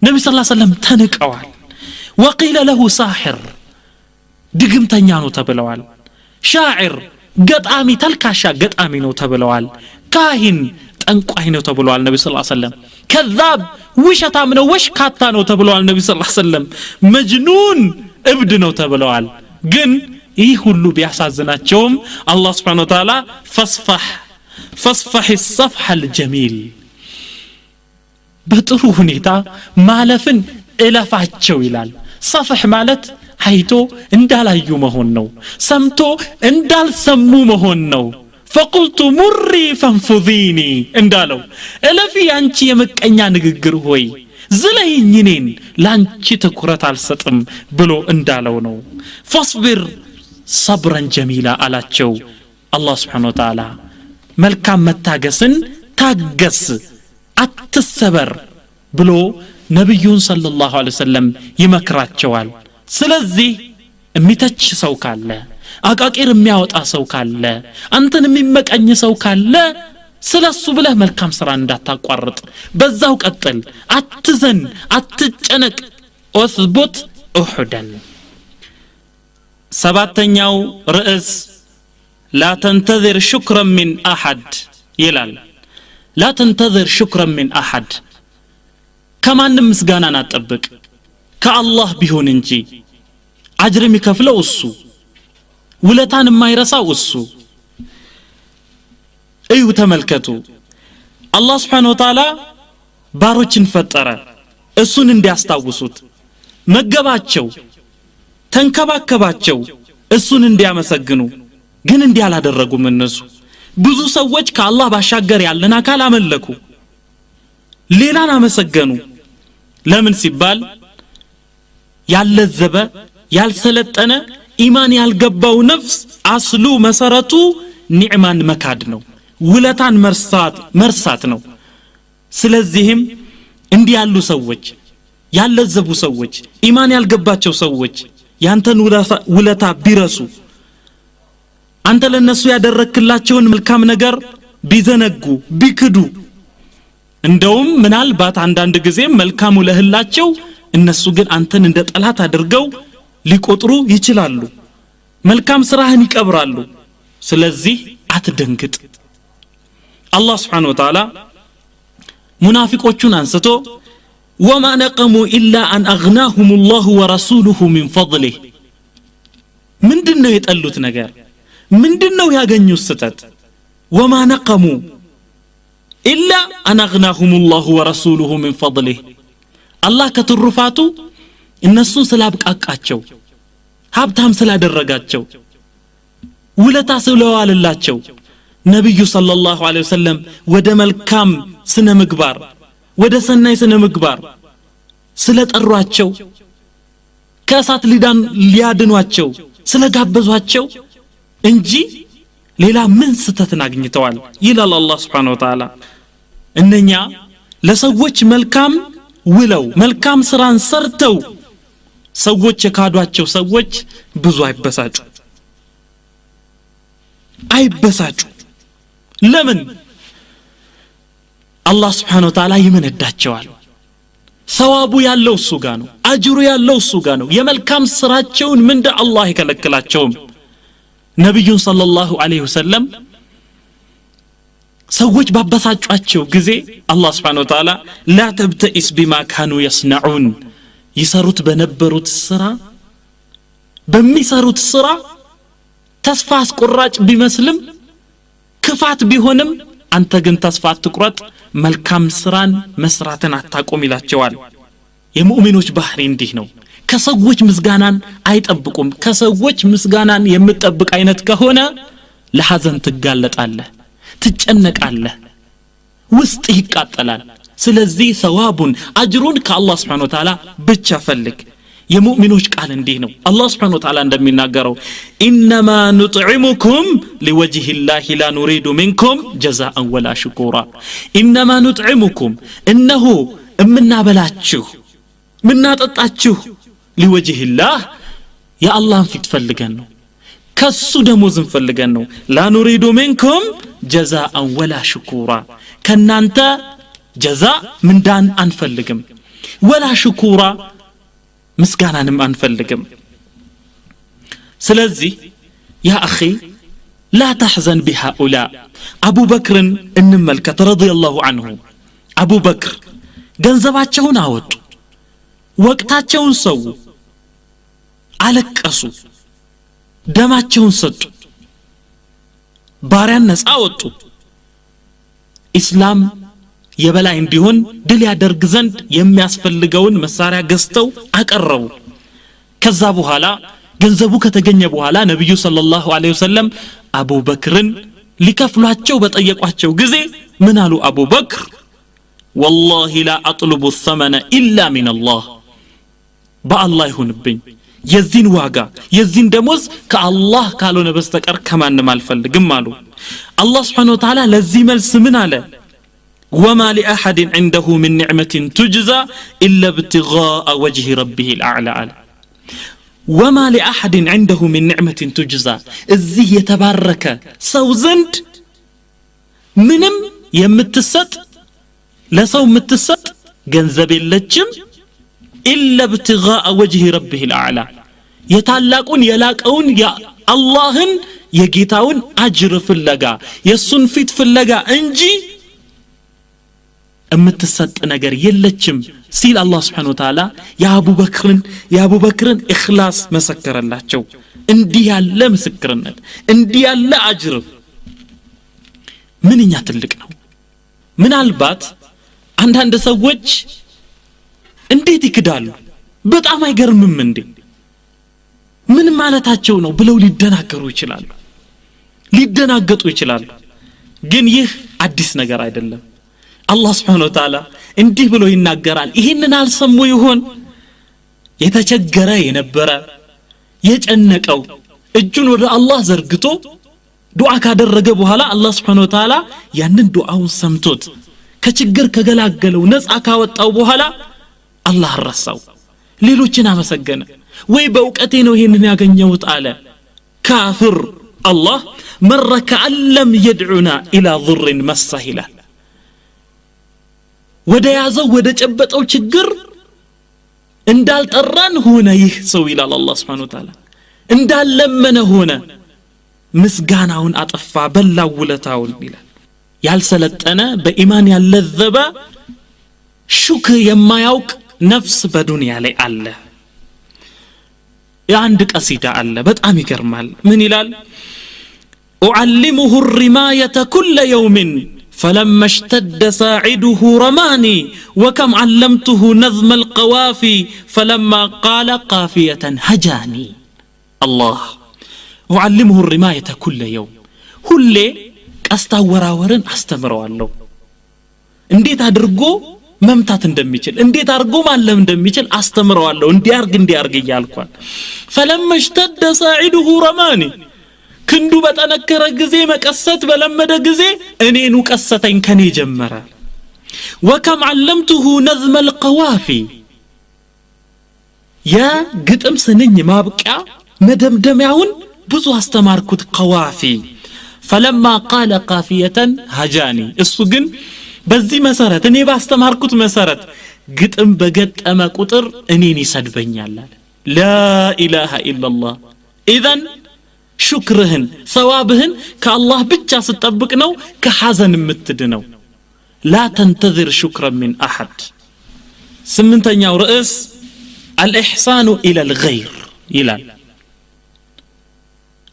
ነብዩ ሰለላሁ ዐለይሂ ወሰለም ተንቀዋል وقيل له ساحر ድግምተኛ ነው ተብለዋል ሻዒር ገጣሚ ተልካሻ ገጣሚ ነው ተብለዋል ካሂን ጠንቋይ ነው ተብለዋል ነብዩ ሰለላሁ ዐለይሂ ወሰለም كذاب ውሸታም ነው ወሽካታ ነው ተብለዋል ነብዩ ሰለላሁ ዐለይሂ ወሰለም መጅኑን እብድ ነው ተብለዋል ግን ይህ ሁሉ ቢያሳዝናቸውም አላህ Subhanahu Wa Ta'ala فاصفح الصفح الجميل በጥሩ ሁኔታ ማለፍን እለፋቸው ይላል صفح ማለት አይቶ እንዳላዩ መሆን ነው ሰምቶ እንዳልሰሙ መሆን ነው فقلت مري فانفذيني እንዳለው እለፊ አንቺ የመቀኛ ንግግር ሆይ ዝለይኝ እኔን ላንቺ ትኩረት አልሰጥም ብሎ እንዳለው ነው فاصبر صبرا جميلا አላቸው አላህ Subhanahu Wa Ta'ala መልካም መታገስን ታገስ አትሰበር ብሎ ነብዩን ሰለላሁ ዐለይሂ ወሰለም ይመክራቸዋል ስለዚህ እሚተች ሰው ካለ አቃቂር የሚያወጣ ሰው ካለ አንተን የሚመቀኝ ሰው ካለ ስለሱ ብለህ መልካም ስራ እንዳታቋርጥ በዛው ቀጥል አትዘን አትጨነቅ اثبت احدا ሰባተኛው ርዕስ لا تنتظر شكرا من احد ይላል لا تنتظر شكرا من احد ከማንም ምስጋናን አትጠብቅ ከአላህ ቢሆን እንጂ አጅር የሚከፍለው እሱ ውለታን የማይረሳው እሱ እዩ ተመልከቱ አላህ Subhanahu Wa Ta'ala ባሮችን ፈጠረ እሱን እንዲያስታውሱት መገባቸው ተንከባከባቸው እሱን እንዲያመሰግኑ ግን እንዲያላደረጉም እነሱ ብዙ ሰዎች ከአላህ ባሻገር ያለን አካል አመለኩ ሌላን አመሰገኑ ለምን ሲባል ያለዘበ ያልሰለጠነ ኢማን ያልገባው ነፍስ አስሉ መሰረቱ ኒዕማን መካድ ነው ውለታን መርሳት ነው ስለዚህም እንዲህ ያሉ ሰዎች ያለዘቡ ሰዎች ኢማን ያልገባቸው ሰዎች ያንተን ውለታ ቢረሱ አንተ ለነሱ ያደረክላቸውን መልካም ነገር ቢዘነጉ ቢክዱ እንደውም ምናልባት አንዳንድ ጊዜ መልካም ለህላቸው እነሱ ግን አንተን እንደ ጠላት አድርገው ሊቆጥሩ ይችላሉ መልካም ስራህን ይቀብራሉ ስለዚህ አትደንግጥ አላህ Subhanahu Wa Ta'ala ሙናፊቆቹን አንስቶ وما نقموا الا ان اغناهم الله ورسوله من فضله ምንድነው የጠሉት ነገር ምንድነው ያገኙት ስተት وما نقموا الا ان اغناهم الله ورسوله من فضله الله ከትሩፋቱ እነሱን ስላብቃቃቸው ሀብታም ስላደረጋቸው ውለታ ስለዋለላቸው ነብዩ ሰለላሁ ዐለይሂ ወሰለም ወደ መልካም ስነ ምግባር ወደ ሰናይ ስነ ምግባር ስለጠሯቸው ከእሳት ሊያድኗቸው ስለጋበዟቸው እንጂ ሌላ ምን ስተትን አግኝተዋል ይላል አላህ Subhanahu Wa Ta'ala እነኛ ለሰዎች መልካም ውለው መልካም ስራን ሰርተው ሰዎች የካዷቸው ሰዎች ብዙ አይበሳጩ ለምን አላህ Subhanahu Wa Ta'ala ይመነዳቸዋል ሰዋቡ ያለው እሱ ጋር ነው አጅሩ ያለው እሱ ጋር ነው የመልካም ስራቸውን ምንደ አላህ ይከለክላቸውም ነብዩ ሰለላሁ ዐለይሂ ወሰለም ሰዎች ባበሳጯቸው ጊዜ አላህ Subhanahu Wa Ta'ala لا تبتئس بما كانوا يصنعون ይሰሩት በነበሩት ስራ በሚሰሩት ስራ ተስፋ አስቆራጭ ቢመስልም ክፋት ቢሆንም አንተ ግን ተስፋ አትቁረጥ መልካም ስራን መስራትን አታቆም ይላቸዋል የሙእሚኖች ባህሪ እንዲህ ነው ከሰዎች ምስጋናን አይጠብቁም ከሰዎች ምስጋናን የምትጠብቅ አይነት ከሆነ ለሐዘን ትጋለጣለህ ትጨነቃለህ ውስጥ ይቃጠላል ስለዚህ ሰዋቡን አጅሩን ከአላህ Subhanahu Wa Ta'ala ብቻ ፈልግ የሙእሚኖች ቃል እንዲህ ነው አላህ Subhanahu Wa Ta'ala እንደሚናገረው ኢንማ ኑጥዒሙኩም لوجه الله لا نريد منكم جزاء ولا شكورا إنما نطعمكم إنه أمنا بلاتشو منا تطاتشو لوجه الله يا الله في تفلقنو كسو دموزن فلقنو لا نريد منكم جزاء ولا شكورا كنا أنت جزاء من دان أنفلقم ولا شكورا مسكانا نم أنفلقم سلزي يا أخي لا تحزن بهؤلاء أبو بكر إنملكت رضي الله عنه أبو بكر ገንዘባቸውን አወጡ ወቅታቸውን ሰው አለቀሱ ደማቸውን ሰጡ ባሪያን ነፃ አወጡ ኢስላም የበላይ እንዲሆን ድል ያደርግ ዘንድ የሚያስፈልገውን መሳሪያ ገዝተው አቀረቡ ከዛ በኋላ ገንዘቡ ከተገኘ በኋላ ነብዩ ሰለላሁ ዐለይሂ ወሰለም አቡበክርን ሊከፍሏቸው በጠየቋቸው ጊዜ ምን አሉ አቡበክር والله لا اطلب الثمن الا من الله بالله ይሁንብኝ የዚን ዋጋ የዚን ደሞዝ ከአላህ ካልሆነ በስተቀር ከማንም አልፈልግም አሉ አላህ Subhanahu Wa Ta'ala ለዚህ መልስ ምን አለ وما لاحد عنده من نعمه تجزى الا ابتغاء وجه ربه الاعلى وما لاحد عنده من نعمه تجزى እዚህ የተባረከ ሰው ዘንድ ምንም የምትሰጥ ለሰው የምትሰጥ ገንዘብ የለችም الا ابتغاء وجه ربه الاعلى የታላቁን የላቀውን የአላህን የጌታውን አጅር ፍለጋ የሱን ፊት ፍለጋ እንጂ የምትሰጥ ነገር የለችም ሲል አላህ Subhanahu Wa Ta'ala የአቡበክርን ኢኽላስ መሰከረላቸው እንዲህ ያለ ምስክርነት እንዲህ ያለ አጅር ምንኛ ትልቅ ነው ምናልባት አንዳንድ ሰዎች እንዴት ይክዳሉ በጣም አይገርምም እንዴ ምን ማለታቸው ነው ብለው ሊደናገሩ ይችላሉ ሊደናገጡ ይችላሉ ግን ይህ አዲስ ነገር አይደለም አላህ Subhanahu Wa Ta'ala እንዲህ ብሎ ይናገራል ይሄንን አልሰሙ ይሆን የተቸገረ የነበረ የጨነቀው እጁን ወደ አላህ ዘርግቶ ዱዓ ካደረገ በኋላ አላህ Subhanahu Wa Ta'ala ያንን ዱዓውን ሰምቶት ከችግር ከገላገለው ነፃ ካወጣው በኋላ አላህ ረሳው ሌሎችን አመሰገነ ወይ በእውቀቴ ነው ይሄንን ያገኘሁት አለ ካፍር አላህ መረከ አለም يدعونا الى ضر مسهلا ወደ ያዘው ወደ ጨበጠው ችግር እንዳልጠራን ሆነ ይህ ሰው ይላል አላህ Subhanahu Wa Ta'ala እንዳለመነ ሆነ ምስጋናውን አጠፋ በላው ውለታውን ይላል ያልሰለጠነ በኢማን ያለዘበ ሹክር የማያውቅ ነፍስ በዱንያ ላይ አለ የአንድ ቀሲዳ አለ በጣም ይገርማል ምን ይላል أعلمه الرماية كل يوم فلما اشتد ساعده رماني وكم علمته نظم القوافي فلما قال قافية هجاني الله أعلمه الرماية كل يوم ሁሌ አስተወራወርን አስተምረዋለሁ እንዴት አድርጎ መምታት እንደሚችል እንዴት አድርጎ ማለም እንደሚችል አስተምረዋለሁ እንዲያርግ ይያልኳል فلما اشتد ساعده رماني ክንዱ በጠነከረ ጊዜ መቀሰት በለመደ ጊዜ እኔኑ ቀሰተኝ ከኔ ጀመረ وكم علمته نظم القوافي يا ግጥም ስንኝ ማብቂያ መደምደሚያውን ብዙ አስተማርኩት قوافي فلما قال قافية هجاني السجن በዚህ መሰረት እኔ ባስተማርኩት መሰረት ግጥም በገጠመ ቁጥር እኔን ይሰድበኛል لا اله الا الله اذن شكرهن ثوابهن كالله ብቻ ስጠብቅ ነው ከሐዘን የምትድነው لا تنتظر شكرا من احد ስምንተኛው ርዕስ الإحسان الى الغير ይላል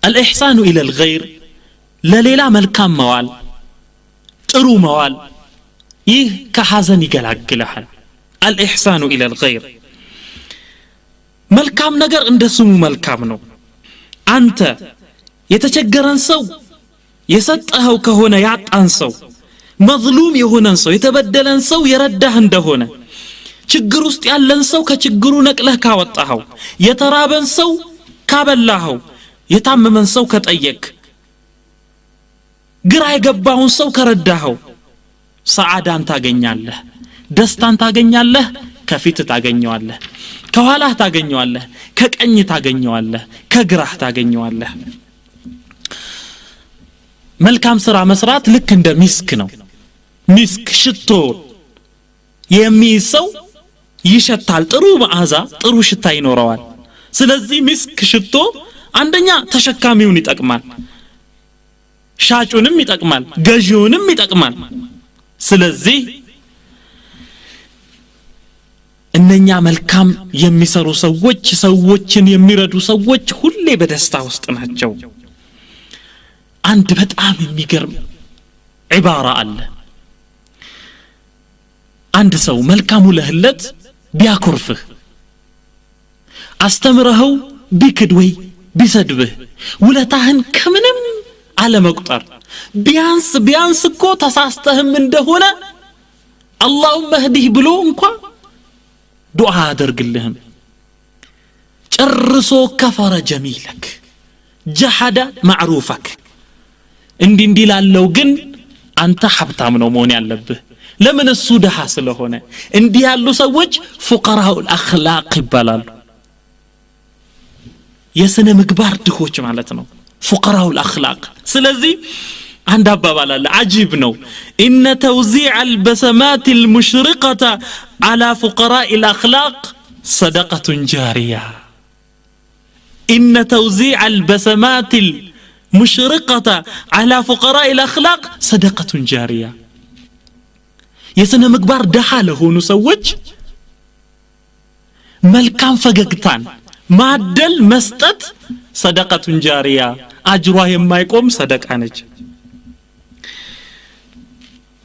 الإحسان الى الغير ለሌላ መልካም መዋል ጥሩ መዋል ይህ ከሐዘን ይገላግላል الإحسان الى الغير መልካም ነገር እንደስሙ መልካም ነው አንተ የተቸገረን ሰው የሰጠኸው ከሆነ ያጣን ሰው መዝሉም የሆነን ሰው የተበደለን ሰው የረዳህ እንደሆነ ችግር ውስጥ ያለን ሰው ከችግሩ ነቅለህ ካወጣኸው የተራበን ሰው ካበላኸው የታመመን ሰው ከጠየቅ ግራ የገባውን ሰው ከረዳኸው ሰዓዳን ታገኛለህ ደስታን ታገኛለህ ከፊት ታገኘዋለህ ከኋላህ ታገኘዋለህ ከቀኝ ታገኘዋለህ ከግራህ ታገኘዋለህ መልካም ሥራ መስራት ልክ እንደ ሚስክ ነው ሚስክ ሽቶ የሚይሰው ይሸታል ጥሩ መዓዛ ጥሩ ሽታ ይኖረዋል ስለዚህ ሚስክ ሽቶ አንደኛ ተሸካሚውን ይጠቅማል ሻጩንም ይጠቅማል ገዢውንም ይጠቅማል ስለዚህ እነኛ መልካም የሚሰሩ ሰዎች ሰዎችን የሚረዱ ሰዎች ሁሌ በደስታ ውስጥ ናቸው አንድ በጣም የሚገርም ዒባራ አለ አንድ ሰው መልካም ለህለት ቢያኮርፍህ አስተምረኸው ቢክድ ወይ ቢሰድብህ ውለታህን ከምንም አለመቁጠር ቢያንስ እኮ ተሳስተህም እንደሆነ አላሁመ ህዲህ ብሎ እንኳን ዱዓ አድርግልህም ጨርሶ ከፈረ ጀሚለክ ጀሐደ ማዕሩፈክ እንዲህ ላለው ግን አንተ ሀብታም ነው መሆን ያለብህ ለምን እሱ ደሃ ስለሆነ እንዲህ ያሉ ሰዎች ፉቀራኡል አኽላቅ ይባላሉ የስነ ምግባር ድሆች ማለት ነው ፉቀራኡል አኽላቅ ስለዚህ عند أبابال العجيب نو إن توزيع البسمات المشرقة على فقراء الأخلاق صدقة جارية إن توزيع البسمات المشرقة على فقراء الأخلاق صدقة جارية يسنى مقبار دحاله نسوج ملكان فققتان معدل مستت صدقة جارية أجرها ما يقوم صدقة نج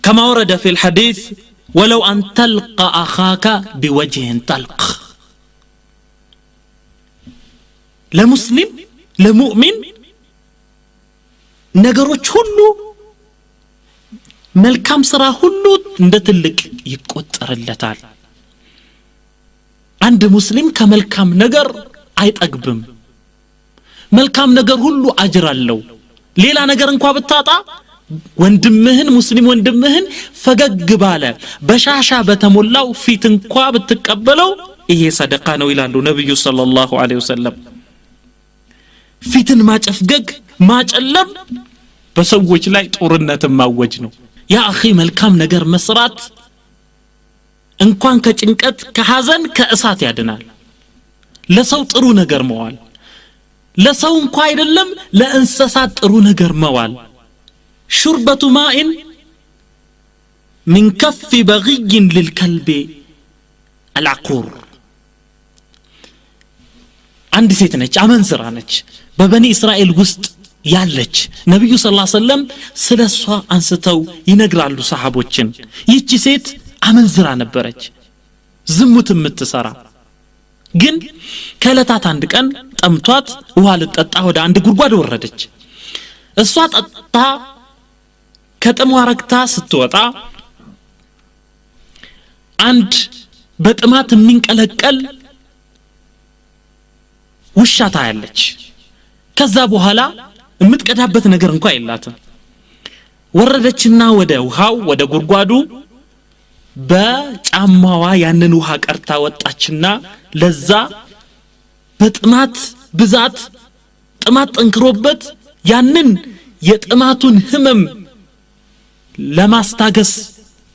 كما ورد في الحديث ولو أن تلقى أخاك بوجه طلق لمسلم لمؤمن ነገሮች ሁሉ መልካም ሥራ ሁሉ እንደትልቅ ይቆጠርለታል አንድ ሙስሊም ከመልካም ነገር አይጠግብም መልካም ነገር ሁሉ አጅር አለው ሌላ ነገር እንኳን ብታጣ ወንድምህን ሙስሊም ወንድምህን ፈገግ ባለ በሻሻ በተሞላው ፊት እንኳን ብትቀበለው ይሄ ሰደቃ ነው ይላሉ ነብዩ ሰለላሁ ዐለይሂ ወሰለም ፊትን ማጨፍገግ ማጨለም በሰዎች ላይ ጦርነት ማወጅ ነው ያ አኺ መልካም ነገር መስራት እንኳን ከጭንቀት ከሐዘን ከእሳት ያድናል ለሰው ጥሩ ነገር መዋል ለሰው እንኳን አይደለም ለእንስሳት ጥሩ ነገር መዋል شربة ماء من كف بغي للكلب العقور عند سيتنج عمن زرانج ببني إسرائيل وسط ያለች ነብዩ ሰለላሁ ዐለይሂ ወሰለም ስለሷ አንስተው ይነግራሉ ሰሃቦችን ይቺ ሴት አመንዝራ ነበረች ዝሙት የምትሰራ ግን ከለታት አንድ ቀን ጠምቷት ውሃ ልጠጣ ወደ አንድ ጉድጓድ ወረደች እሷ ጠጣ ከጥሟ ረክታ ስትወጣ አንድ በጥማት የሚንቀለቀል ውሻ ታያለች ከዛ በኋላ የምትቀዳበት ነገር እንኳን የላትም ወረደችና ወደ ውሃው ወደ ጉድጓዱ በጫማዋ ያንን ውሃ ቀርታ ወጣችና ለዛ በጥማት ብዛት ጥማት ጠንክሮበት ያንን የጥማቱን ህመም ለማስታገስ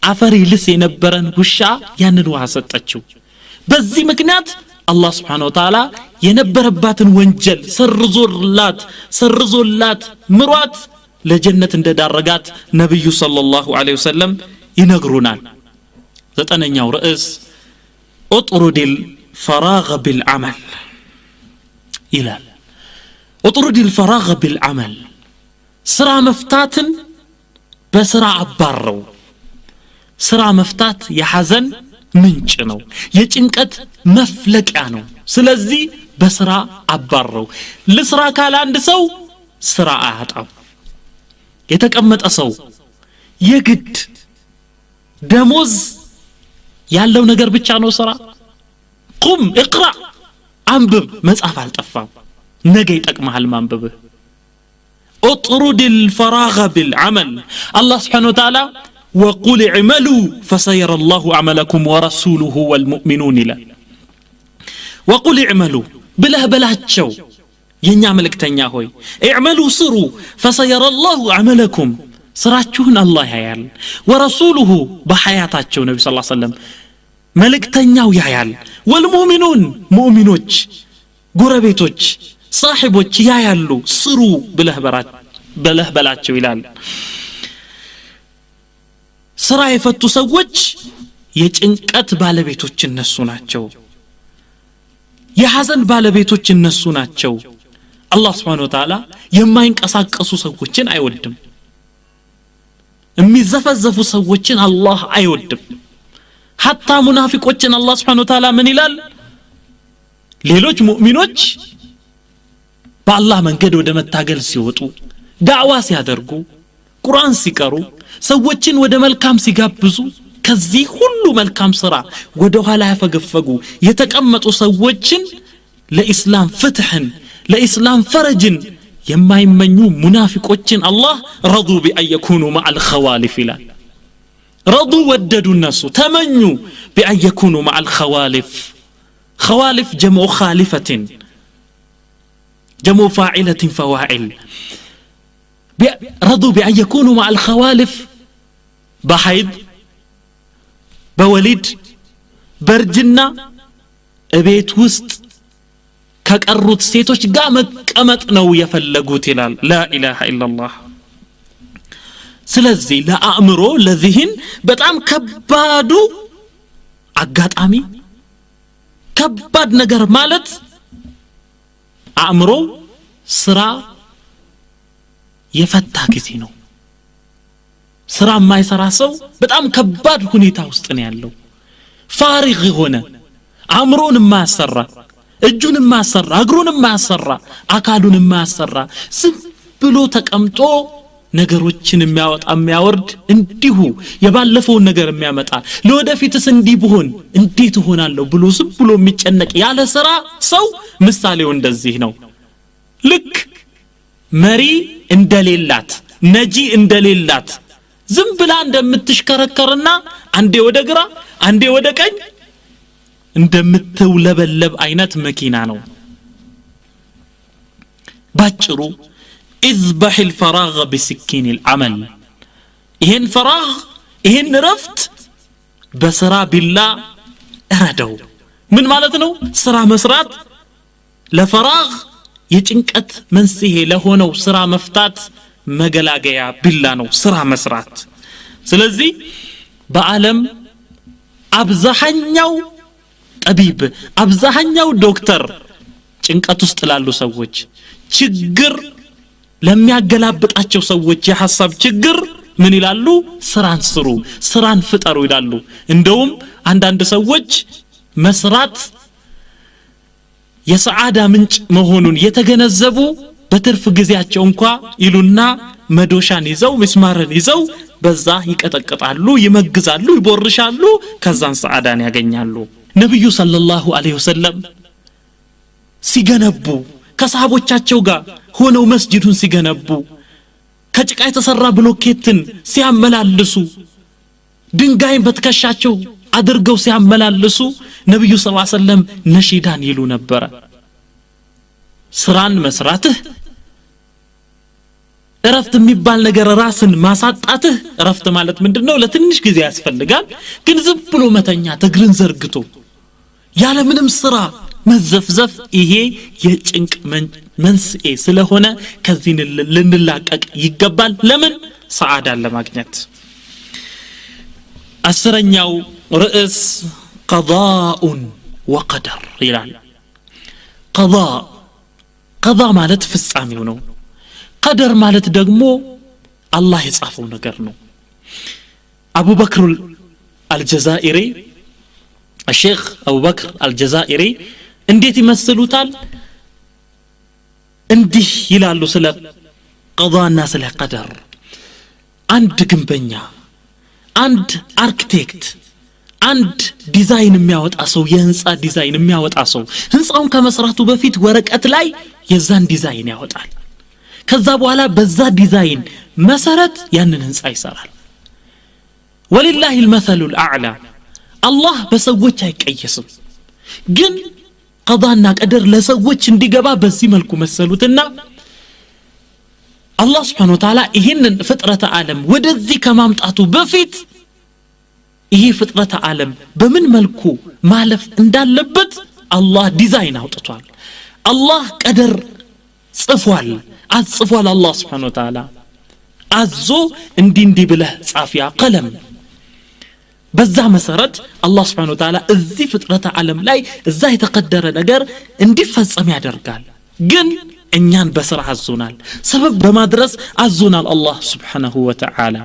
አፈር ይልስ የነበረን ውሻ ያንን ውሃ ሰጠችው በዚህ ምክንያት አላህ Subhanahu Wa Ta'ala የነበረባትን ወንጀል ሰርዞላት ምሯት ለጀነት እንደዳረጋት ነብዩ ሰለላሁ ዐለይሂ ወሰለም ይነግሩናል ዘጠነኛው ርዕስ اطرد الفراغ بالعمل ይላል اطرد الفراغ بالعمل ስራ መፍታትን በስራ አባረው ስራ መፍታት የሐዘን ምንጭ ነው የጭንቀት መፍለቂያ ነው ስለዚህ በስራ አባረው ለስራ ካለ አንድ ሰው ስራ አያጣም የተቀመጠ ሰው የግድ ደሞዝ ያለው ነገር ብቻ ነው ስራ ቁም اقرا አንብብ መጻፍ አልጠፋም ነገ ይጠቅማል ማንበብ اطرد الفراغ بالعمل الله سبحانه وتعالى وقل اعملوا فسيرى الله عملكم ورسوله والمؤمنون لا وقل اعملوا بله بلاچو የኛ መልእክተኛ ሆይ اعملوا ስሩ فسيرى الله عملكم ስራችሁን አላህ ያያል ወረሱሉሁ በሐያታቸው ነብዩ ሰለላሁ ዐለይሂ ወሰለም መልእክተኛው ያያል والمؤمنون ሙእሚኖች ጎረቤቶች صاحቦች ያያሉ ስሩ ብለህ በላቸው ይላል ስራ የፈቱ ሰዎች የጭንቀት ባለቤቶች እነሱ ናቸው የሐዘን ባለቤቶች እነሱ ናቸው አላህ Subhanahu Wa Ta'ala የማይንቀሳቀሱ ሰዎችን አይወድም የሚዘፈዘፉ ሰዎችን አላህ አይወድም حتى ሙናፊቆችን አላህ Subhanahu Wa Ta'ala ምን ይላል ሌሎች ሙእሚኖች በአላህ መንገድ ወደ መታገል ሲወጡ ዳዕዋ ሲያደርጉ ቁርአን ሲቀሩ ሰዎችን ወደ መልካም ሲጋብዙ ከዚህ ሁሉ መልካም ስራ ወደ ኋላ ያፈገፈጉ የተቀመጡ ሰዎችን ለኢስላም ፍትህን ለኢስላም ፈረጅን የማይመኙ ሙናፊቆችን አላህ ረዱ ቢአን የኩኑ መዐል ኸዋሊፍ ይላል ረዱ ወደዱ እነሱ ተመኙ ቢአን የኩኑ መዐል ኸዋሊፍ ኸዋሊፍ ጀምዑ ኻሊፈትን جمع فاعلة فواعل رضوا بأن يكونوا مع الخوالف بحيض بوليد برجنا بيت وسط كقرط سيتوش قامت نو يفلقوت لا إله إلا الله سلزي لا أمرو لذهن بتعم كبادو عقات آمي كباد نجر مالت አእምሮ ስራ የፈታ ጊዜ ነው ስራ የማይሰራ ሰው በጣም ከባድ ሁኔታ ውስጥ ነው ያለው ፋሪግ ሆነ አእምሮን የማያሰራ እጁን የማያሰራ እግሩን የማያሰራ አካሉን የማያሰራ ዝም ብሎ ተቀምጦ ነገሮችን የሚያወርድ እንዲሁ የባለፈው ነገር የሚያመጣ ለወደፊትስ እንዲህ ብሆን እንዴት ሆናለሁ ብሎ ዝም ብሎ የሚጨነቅ ያለ ስራ ሰው ምሳሌው እንደዚህ ነው ልክ መሪ እንደሌላት ነጂ እንደሌላት ዝም ብላ እንደምትሽከረከርና አንዴ ወደ ግራ አንዴ ወደ ቀኝ እንደምትውለበለብ አይነት መኪና ነው ባጭሩ اذبح الفراغ بسكين العمل ይሄን ፈራግ ይሄን ረፍት በስራ ቢላ እረደው ምን ማለት ነው ስራ መስራት ለፈራግ የጭንቀት መንስኤ ለሆነው ስራ መፍታት መገላገያ ቢላ ነው ስራ መስራት ስለዚህ በአለም አብዛኛው ጠቢብ አብዛኛው ዶክተር ጭንቀት ውስጥ ላሉ ሰዎች ችግር ለሚያገላብጣቸው ሰዎች የሐሳብ ችግር ምን ይላሉ ስራን ስሩ ስራን ፍጠሩ ይላሉ እንደውም አንዳንድ ሰዎች መስራት የሰዓዳ ምንጭ መሆኑን የተገነዘቡ በትርፍ ጊዜያቸው እንኳን ይሉና መዶሻን ይዘው ምስማርን ይዘው በዛ ይቀጠቅጣሉ ይመግዛሉ ይቦርሻሉ ከዛን ሰዓዳን ያገኛሉ ነብዩ ሰለላሁ ዐለይሂ ወሰለም ሲገነቡ ከሰሃቦቻቸው ጋር ሆነው መስጂዱን ሲገነቡ ከጭቃ የተሰራ ብሎኬትን ሲያመላልሱ ድንጋይን በትከሻቸው አድርገው ሲያመላልሱ ነብዩ ሰለላሁ ዐለይሂ ወሰለም ነሺዳን ይሉ ነበር ስራን መስራትህ እረፍት የሚባል ነገር ራስን ማሳጣትህ እረፍት ማለት ምንድነው ለትንሽ ጊዜ ያስፈልጋል ግን ዝም ብሎ መተኛ እግርን ዘርግቶ ያለ ምንም ስራ መዘፍዘፍ ይሄ የጭንቅ መንስኤ ስለሆነ ከዚህ ልንላቀቅ ይገባል ለምን ሰዓዳን ለማግኘት አስረኛው ርዕስ قضاء وقدر ይላል قضاء ማለት ፍጻሜው ነው قدر ማለት ደግሞ አላህ የጻፈው ነገር ነው አቡ በክር አልጀዛኢሪ الشيخ أبو بكر الجزائري እንዴት ይመስሉታል እንዲህ ይላሉ ስለ ቀዷና ስለ ቀደር አንድ ግንበኛ አንድ አርኪቴክት አንድ ዲዛይን የሚያወጣ ሰው የህንጻ ዲዛይን የሚያወጣ ሰው ህንጻውን ከመስራቱ በፊት ወረቀት ላይ የዛን ዲዛይን ያወጣል ከዛ በኋላ በዛ ዲዛይን መሰረት ያንን ህንጻ ይሰራል ወሊላሂ المثل الاعلى አላህ በሰዎች አይቀየስም ግን ቀዳና ቀደር ለሰዎች እንዲገባ በዚህ መልኩ መሰሉትና አላህ Subhanahu Wa Ta'ala ይሄንን ፍጥረተ ዓለም ወደዚህ ከማምጣቱ በፊት ይሄ ፍጥረተ ዓለም በምን መልኩ ማለፍ እንዳለበት አላህ ዲዛይን አውጥቷል አላህ ቀደር ጽፏል አጽፏል አላህ Subhanahu Wa Ta'ala አዞ እንዲ ብለህ ጻፊያ ቀለም በዛ መሰረት አላህ Subhanahu Wa Ta'ala እዚህ ፍጥረተ ዓለም ላይ እዛ የተቀደረ ነገር እንዲፈጸም ያደርጋል ግን እኛን በስራ አዞናል ሰበብ በማድረስ አዞናል አላህ Subhanahu Wa Ta'ala